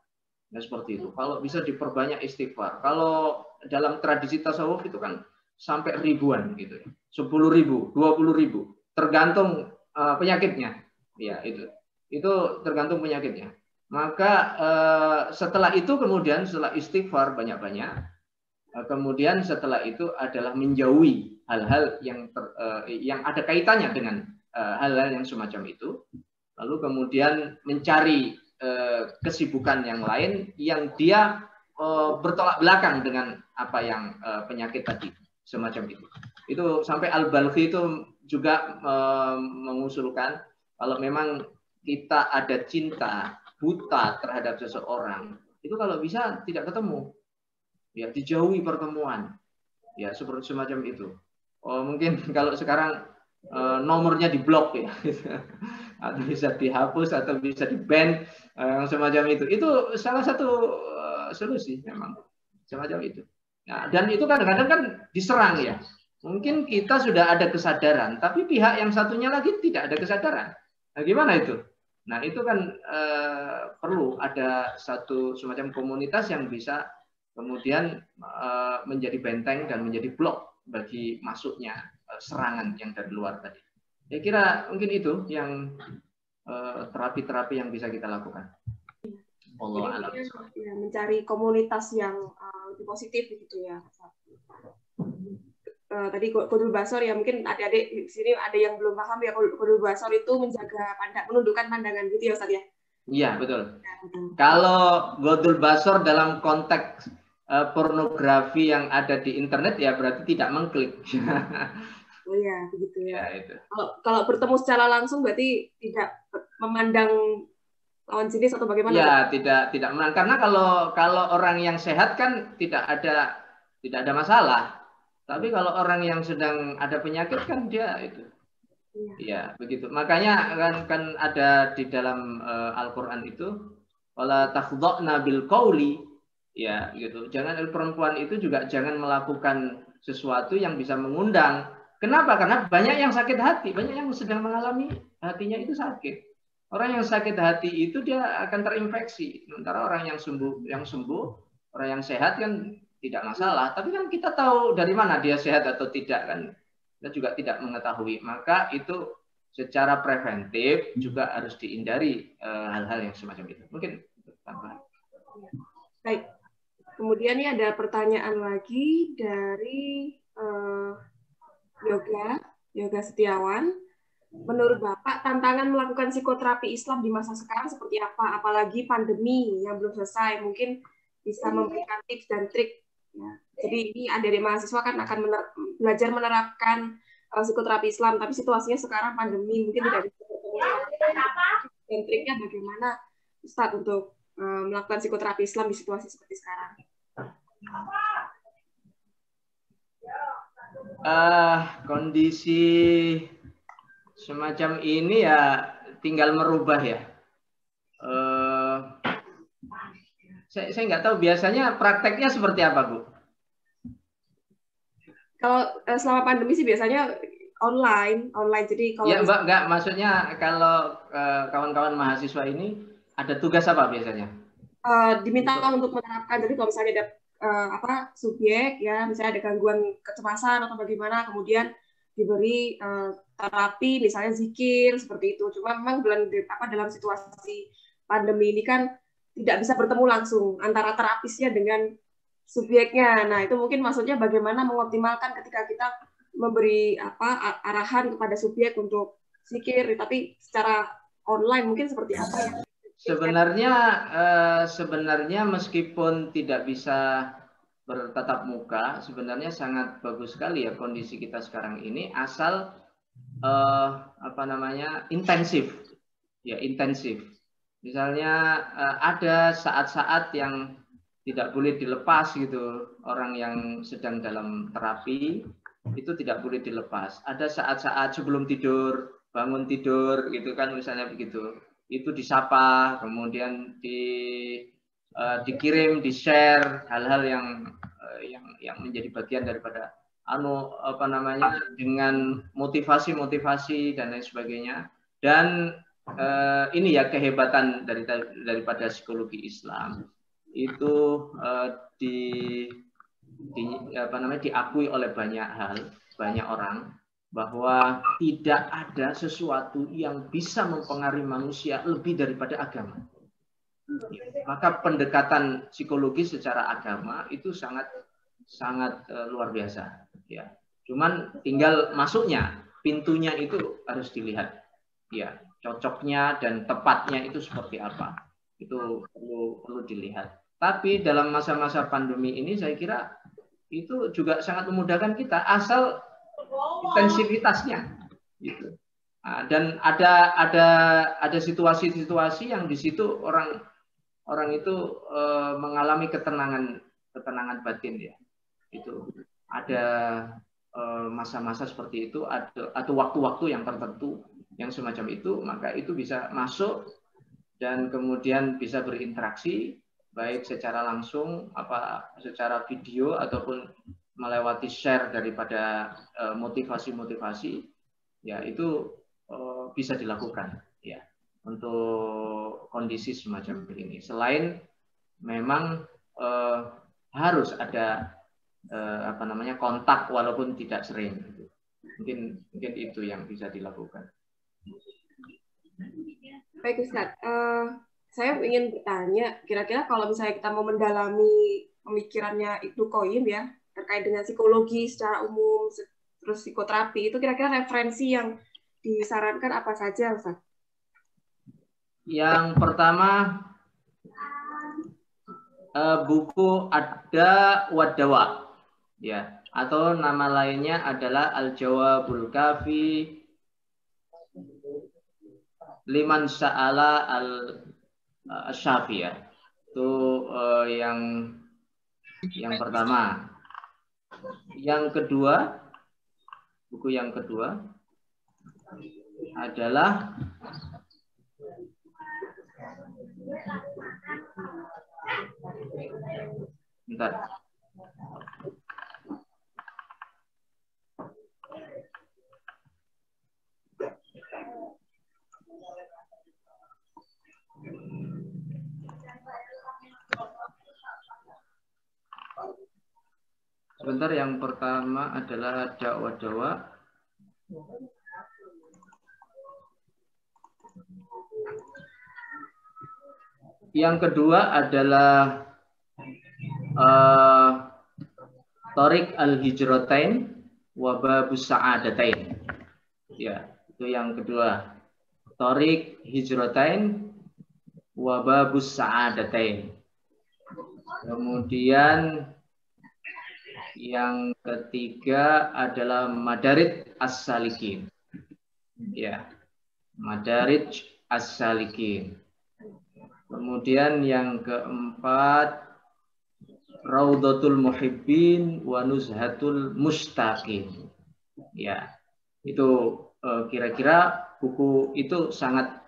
Nah, seperti itu. Kalau bisa diperbanyak istighfar. Kalau dalam tradisi tasawuf itu kan sampai ribuan gitu. 10.000, 20.000. Tergantung penyakitnya. Ya, itu tergantung penyakitnya. Maka setelah itu kemudian setelah istighfar banyak-banyak, kemudian setelah itu adalah menjauhi hal-hal yang ada kaitannya dengan hal-hal yang semacam itu. Lalu kemudian mencari kesibukan yang lain yang dia bertolak belakang dengan apa yang penyakit tadi, semacam itu. Itu sampai Al-Balkhi itu juga mengusulkan kalau memang kita ada cinta buta terhadap seseorang, itu kalau bisa tidak ketemu, ya dijauhi pertemuan, ya seperti semacam itu. Mungkin kalau sekarang nomornya diblok ya, atau bisa dihapus atau bisa di-ban semacam itu. Itu salah satu solusi memang semacam itu. Nah, dan itu kadang-kadang kan diserang ya. Mungkin kita sudah ada kesadaran, tapi pihak yang satunya lagi tidak ada kesadaran. Nah, gimana itu? Nah, itu kan perlu ada satu semacam komunitas yang bisa kemudian menjadi benteng dan menjadi blok bagi masuknya serangan yang dari luar tadi. Saya kira mungkin itu yang terapi-terapi yang bisa kita lakukan. Allah alam. Ya, mencari komunitas yang lebih positif gitu ya. Tadi Qudul Basor ya, mungkin adik-adik di sini ada yang belum paham ya, Qudul Basor itu menundukkan pandangan gitu ya Ustaz ya. Iya, betul. Ya, betul. Kalau Qudul Basor dalam konteks pornografi yang ada di internet ya berarti tidak mengklik. Oh ya, begitu ya. Ya itu. Kalau bertemu secara langsung berarti tidak memandang lawan jenis atau bagaimana? Ya, tidak memandang, karena kalau orang yang sehat kan tidak ada masalah. Tapi kalau orang yang sedang ada penyakit kan dia itu Ya, begitu. Makanya kan ada di dalam Al-Qur'an itu wala takhdha'na bil qauli, ya gitu. Jangan perempuan itu juga jangan melakukan sesuatu yang bisa mengundang. Kenapa? Karena banyak yang sakit hati, banyak yang sedang mengalami hatinya itu sakit. Orang yang sakit hati itu dia akan terinfeksi. Sementara orang yang sembuh, orang yang sehat kan tidak masalah. Tapi kan kita tahu dari mana dia sehat atau tidak kan? Kita juga tidak mengetahui. Maka itu secara preventif juga harus dihindari hal-hal yang semacam itu. Mungkin tambah. Baik. Kemudian ini ada pertanyaan lagi dari Yoga Setiawan. Menurut Bapak, tantangan melakukan psikoterapi Islam di masa sekarang seperti apa? Apalagi pandemi yang belum selesai, mungkin bisa memberikan tips dan trik. Ya. Jadi ini ada dari mahasiswa kan akan belajar menerapkan psikoterapi Islam, tapi situasinya sekarang pandemi, mungkin tidak bisa bertemu. Dan triknya bagaimana, Ustadz, untuk melakukan psikoterapi Islam di situasi seperti sekarang? Kondisi semacam ini ya tinggal merubah ya. Saya nggak tahu biasanya prakteknya seperti apa, Bu? Kalau selama pandemi sih biasanya online. Jadi kalau ya, Mbak, nggak, maksudnya kalau kawan-kawan mahasiswa ini ada tugas apa biasanya? Diminta untuk menerapkan. Jadi kalau misalnya ada subjek ya, misalnya ada gangguan kecemasan atau bagaimana, kemudian diberi terapi, misalnya zikir seperti itu. Cuma memang dalam situasi pandemi ini kan tidak bisa bertemu langsung antara terapisnya dengan subjeknya. Nah, itu mungkin maksudnya bagaimana mengoptimalkan ketika kita memberi arahan kepada subjek untuk zikir, tapi secara online mungkin seperti apa ya? Sebenarnya meskipun tidak bisa bertatap muka, sebenarnya sangat bagus sekali ya kondisi kita sekarang ini, asal intensif, ya intensif. Misalnya ada saat-saat yang tidak boleh dilepas gitu, orang yang sedang dalam terapi itu tidak boleh dilepas. Ada saat-saat sebelum tidur, bangun tidur gitu kan, misalnya begitu. Itu disapa, kemudian dikirim, di-share hal-hal yang menjadi bagian daripada dengan motivasi dan lain sebagainya. Dan ini ya kehebatan daripada psikologi Islam itu diakui oleh banyak orang bahwa tidak ada sesuatu yang bisa mempengaruhi manusia lebih daripada agama. Maka pendekatan psikologi secara agama itu sangat luar biasa. Ya, cuman tinggal masuknya, pintunya itu harus dilihat. Ya, cocoknya dan tepatnya itu seperti apa. Itu perlu dilihat. Tapi dalam masa-masa pandemi ini saya kira itu juga sangat memudahkan kita asal intensitasnya gitu. Dan ada situasi-situasi yang di situ orang itu mengalami ketenangan batin ya. Itu ada masa-masa seperti itu, atau waktu-waktu yang tertentu yang semacam itu, maka itu bisa masuk dan kemudian bisa berinteraksi baik secara langsung, secara video ataupun melewati share daripada motivasi-motivasi, ya itu bisa dilakukan ya untuk kondisi semacam ini. Selain memang harus ada kontak walaupun tidak sering. Mungkin itu yang bisa dilakukan. Baik Ustaz, saya ingin bertanya, kira-kira kalau misalnya kita mau mendalami pemikirannya Ibnu Qayyim ya, terkait dengan psikologi secara umum, terus psikoterapi, itu kira-kira referensi yang disarankan apa saja, Ustaz? Yang pertama, buku Ad-Da' wad-Dawa, ya, atau nama lainnya adalah Al-Jawabul Kafi Liman Sa'ala Al-Syafi ya. Itu yang pertama. Yang kedua, buku yang kedua adalah bentar. Sebentar, yang pertama adalah dakwa-dakwa. Yang kedua adalah Tariq al-Hijratain wa Babus Sa'adatain. Ya, itu yang kedua. Tariq Hijratain wa Babus Sa'adatain. Kemudian yang ketiga adalah Madarij As-Salikin. Ya, Madarij As-Salikin. Kemudian yang keempat Raudhatul Muhibbin wa Nuzhatul Mustaqin. Ya, itu kira-kira buku itu sangat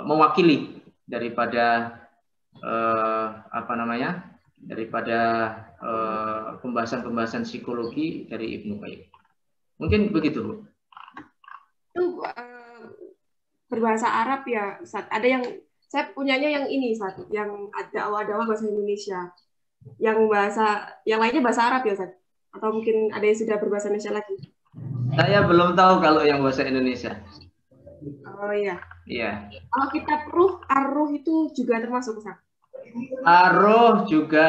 mewakili daripada daripada pembahasan-pembahasan psikologi dari Ibnu Qayyim. Mungkin begitu, Bu. Itu berbahasa Arab ya, Ustaz. Ada yang saya punyanya yang ini, Ustaz, yang ada awal-awal bahasa Indonesia. Yang lainnya bahasa Arab ya, Ustaz? Atau mungkin ada yang sudah berbahasa Indonesia lagi? Saya belum tahu kalau yang bahasa Indonesia. Oh iya. Iya. Kalau kitab Ruh, Ar-Ruh itu juga termasuk, Ustaz? Ar-Ruh juga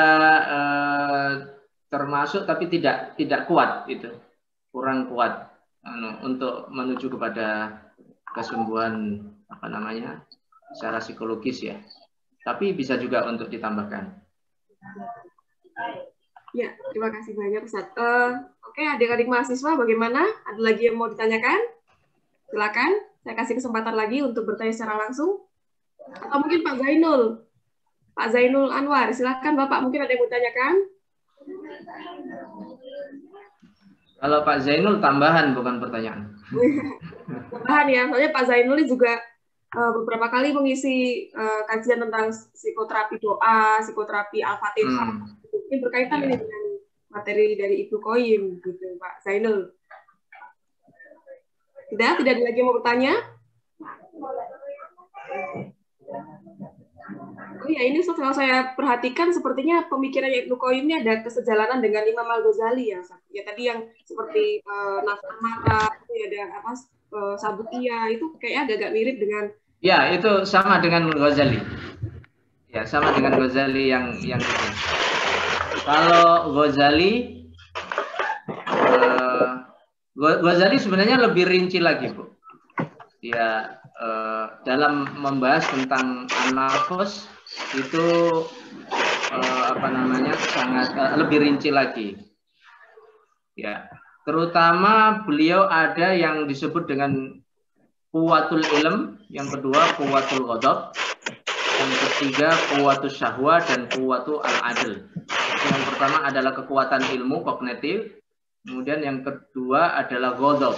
termasuk, tapi tidak kuat itu, kurang kuat untuk menuju kepada kesembuhan secara psikologis ya. Tapi bisa juga untuk ditambahkan. Ya, terima kasih banyak, Ustaz. Oke, adik-adik mahasiswa, bagaimana? Ada lagi yang mau ditanyakan? Silakan, saya kasih kesempatan lagi untuk bertanya secara langsung. Atau mungkin Pak Zainul Anwar, silakan Bapak, mungkin ada yang mau ditanyakan? Kalau Pak Zainul tambahan, bukan pertanyaan. Tambahan ya, soalnya Pak Zainul juga beberapa kali mengisi kajian tentang psikoterapi doa, psikoterapi Al-Fatihah. Ini berkaitan ini dengan materi dari Ibnu Qayyim, gitu, Pak Zainul. Tidak ada lagi yang mau bertanya? Oh ya, ini kalau saya perhatikan sepertinya pemikirannya Ibnu Qayyim ini ada kesejalanan dengan Imam Al-Ghazali ya. Ya tadi yang seperti nafsu mata, ada apa Sabutia itu kayaknya agak mirip dengan. Ya, itu sama dengan Ghazali. Ya, sama dengan Ghazali yang itu. Kalau Ghazali sebenarnya lebih rinci lagi, Bu. Ya, dalam membahas tentang an-nafs itu sangat lebih rinci lagi. Ya, terutama beliau ada yang disebut dengan quwwatul ilm, yang kedua quwwatul ghadab, yang ketiga quwwatus syahwa dan quwwatu al-adl. Yang pertama adalah kekuatan ilmu kognitif, kemudian yang kedua adalah ghadab,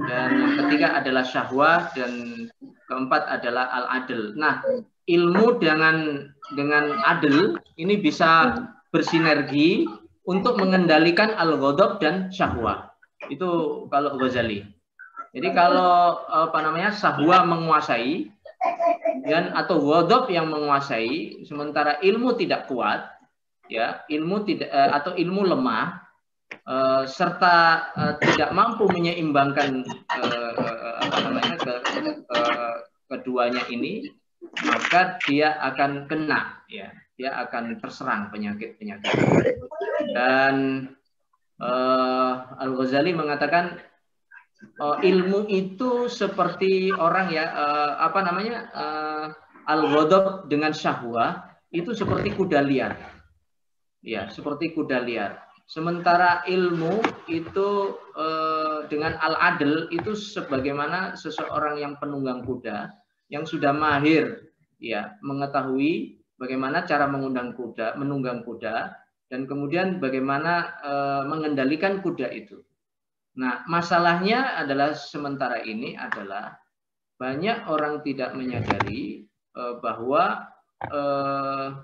dan yang ketiga adalah syahwah, dan keempat adalah al-adl. Nah, ilmu dengan adl ini bisa bersinergi untuk mengendalikan al-ghadab dan syahwah. Itu kalau Ghazali. Jadi kalau syahwah menguasai dan atau ghadab yang menguasai, sementara ilmu tidak kuat, ya, ilmu tidak atau ilmu lemah, serta tidak mampu menyeimbangkan keduanya ini, maka dia akan kena, ya, dia akan terserang penyakit-penyakit. Dan Al-Ghazali mengatakan ilmu itu seperti orang ya, al-ghadab dengan syahwah itu seperti kuda liar, ya, seperti kuda liar. Sementara ilmu itu dengan al-adl itu sebagaimana seseorang yang penunggang kuda yang sudah mahir, ya, mengetahui bagaimana cara menunggang kuda dan kemudian bagaimana mengendalikan kuda itu. Nah, masalahnya adalah sementara ini adalah banyak orang tidak menyadari bahwa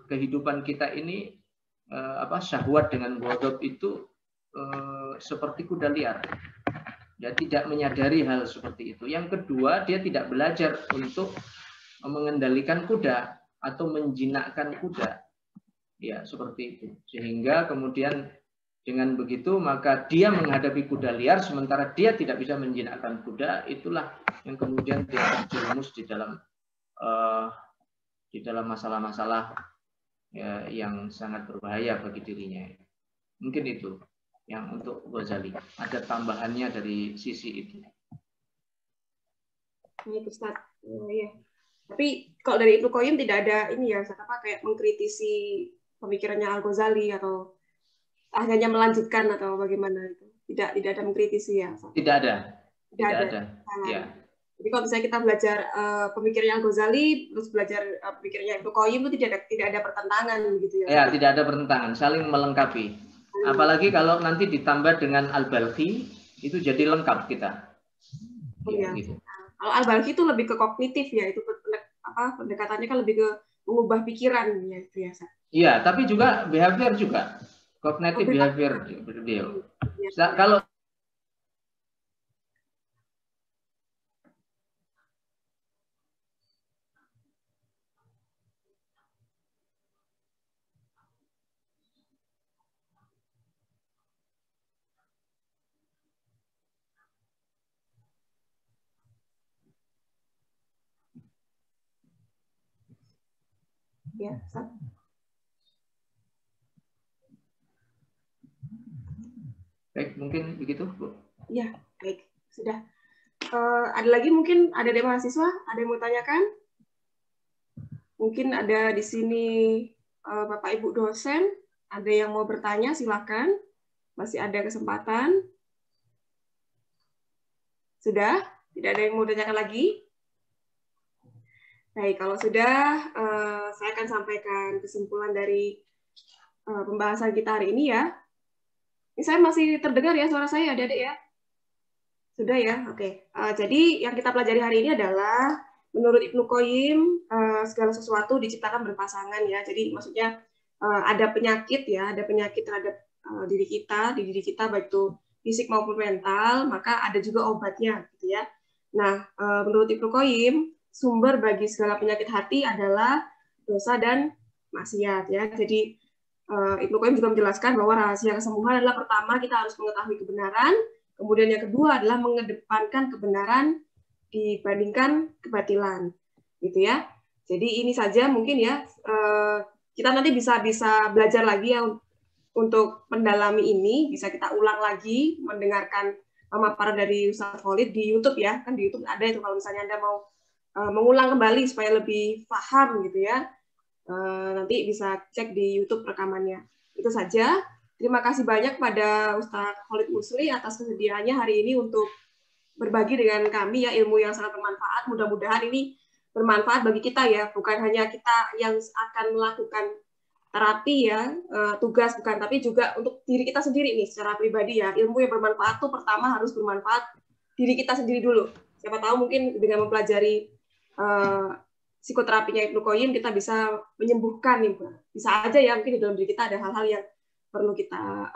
kehidupan kita ini syahwat dengan ghadab itu seperti kuda liar. Dia tidak menyadari hal seperti itu. Yang kedua, dia tidak belajar untuk mengendalikan kuda atau menjinakkan kuda. Ya, seperti itu. Sehingga kemudian dengan begitu maka dia menghadapi kuda liar sementara dia tidak bisa menjinakkan kuda. Itulah yang kemudian dia terjerumus di dalam masalah-masalah ya, yang sangat berbahaya bagi dirinya. Mungkin itu yang untuk Ghazali. Ada tambahannya dari sisi itu. Baik, Ustaz. Ya. Tapi kalau dari Ibnu Qayyim tidak ada ini ya, Ustaz, kayak mengkritisi pemikirannya Al-Ghazali atau hanya melanjutkan atau bagaimana itu? Tidak ada mengkritisi ya, Ustaz? Tidak ada. Ya. Jadi kalau misalnya kita belajar pemikirannya Al-Ghazali, terus belajar pemikirannya Ibnu Qayyim itu tidak ada pertentangan gitu ya? Ya, tidak ada pertentangan, saling melengkapi. Apalagi kalau nanti ditambah dengan Al-Balkhi, itu jadi lengkap kita. Ya, gitu. Kalau Al-Balkhi itu lebih ke kognitif ya, itu pendekatannya kan lebih ke mengubah pikiran ya itu ya. Iya, tapi juga behavior juga. Kognitif behavior beliau. Ya. Kalau ya, baik, mungkin begitu, Bu. Ya, baik. Sudah. Ada lagi mungkin ada dari mahasiswa? Ada yang mau tanyakan? Mungkin ada di sini Bapak Ibu dosen. Ada yang mau bertanya? Silakan. Masih ada kesempatan. Sudah? Tidak ada yang mau tanyakan lagi? Baik, kalau sudah, saya akan sampaikan kesimpulan dari pembahasan kita hari ini ya. Ini saya masih terdengar ya suara saya, adik-adik ya? Sudah ya? Oke. Jadi yang kita pelajari hari ini adalah menurut Ibnu Qayyim segala sesuatu diciptakan berpasangan ya. Jadi maksudnya ada penyakit ya, ada penyakit terhadap di diri kita baik itu fisik maupun mental, maka ada juga obatnya gitu ya. Nah, menurut Ibnu Qayyim sumber bagi segala penyakit hati adalah dosa dan maksiat ya. Jadi Ibnu Qayyim juga menjelaskan bahwa rahasia kesembuhan adalah pertama kita harus mengetahui kebenaran, kemudian yang kedua adalah mengedepankan kebenaran dibandingkan kebatilan, gitu ya. Jadi ini saja mungkin ya, kita nanti bisa belajar lagi ya untuk mendalami ini, bisa kita ulang lagi mendengarkan pemaparan dari Ustaz Khalid di YouTube ya, kan di YouTube ada itu kalau misalnya Anda mau mengulang kembali supaya lebih paham gitu ya. Nanti bisa cek di YouTube rekamannya. Itu saja. Terima kasih banyak pada Ustadz Khalid Musli atas kesediaannya hari ini untuk berbagi dengan kami ya ilmu yang sangat bermanfaat. Mudah-mudahan ini bermanfaat bagi kita ya, bukan hanya kita yang akan melakukan terapi ya, tugas bukan, tapi juga untuk diri kita sendiri nih secara pribadi ya. Ilmu yang bermanfaat tuh pertama harus bermanfaat diri kita sendiri dulu. Siapa tahu mungkin dengan mempelajari psikoterapinya Ibnu Qayyim kita bisa menyembuhkan nih, bisa aja ya mungkin di dalam diri kita ada hal-hal yang perlu kita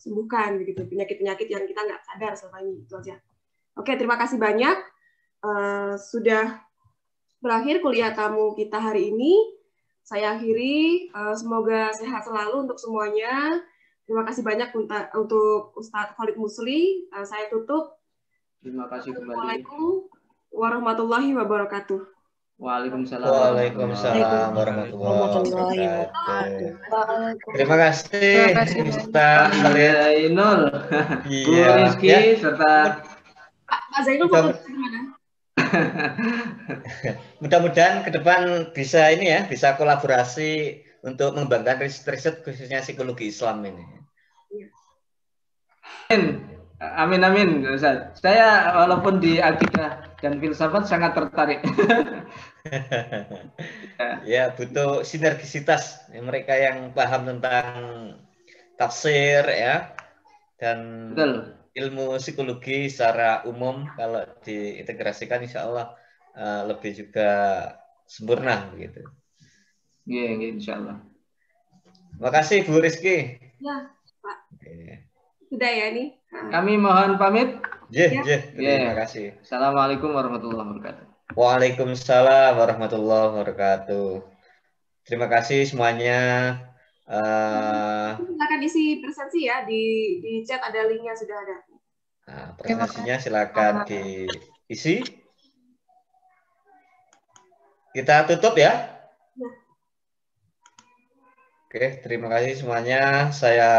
sembuhkan begitu, penyakit-penyakit yang kita nggak sadar selama ini. Itu aja. Oke, terima kasih banyak. Sudah berakhir kuliah tamu kita hari ini. Saya akhiri. Semoga sehat selalu untuk semuanya. Terima kasih banyak untuk Ustadz Khalid Musli. Saya tutup. Terima kasih kembali. Assalamualaikum warahmatullahi wabarakatuh. Waalaikumsalam. Waalaikumsalam warahmatullahi wabarakatuh. Terima kasih Ustaz Zainul, Bu Rizky serta Pak Zainul gimana? Mudah-mudahan ke depan bisa ini ya, bisa kolaborasi untuk mengembangkan riset khususnya psikologi Islam ini. Amin amin Ustaz. Saya walaupun di akidah dan filsafat sangat tertarik. Ya, butuh sinergisitas mereka yang paham tentang tafsir ya dan betul. ilmu psikologi secara umum kalau diintegrasikan insya Allah lebih juga sempurna begitu. Iya, insya Allah. Terima kasih Bu Rizky. Ya, Pak. Oke. Sudah ya nih. Kami mohon pamit. Terima kasih. Assalamualaikum warahmatullahi wabarakatuh. Waalaikumsalam warahmatullahi wabarakatuh. Terima kasih semuanya. Silakan isi presensi ya, di chat ada linknya, sudah ada. Nah, presentasinya silakan diisi. Kita tutup ya. Oke, terima kasih semuanya. Saya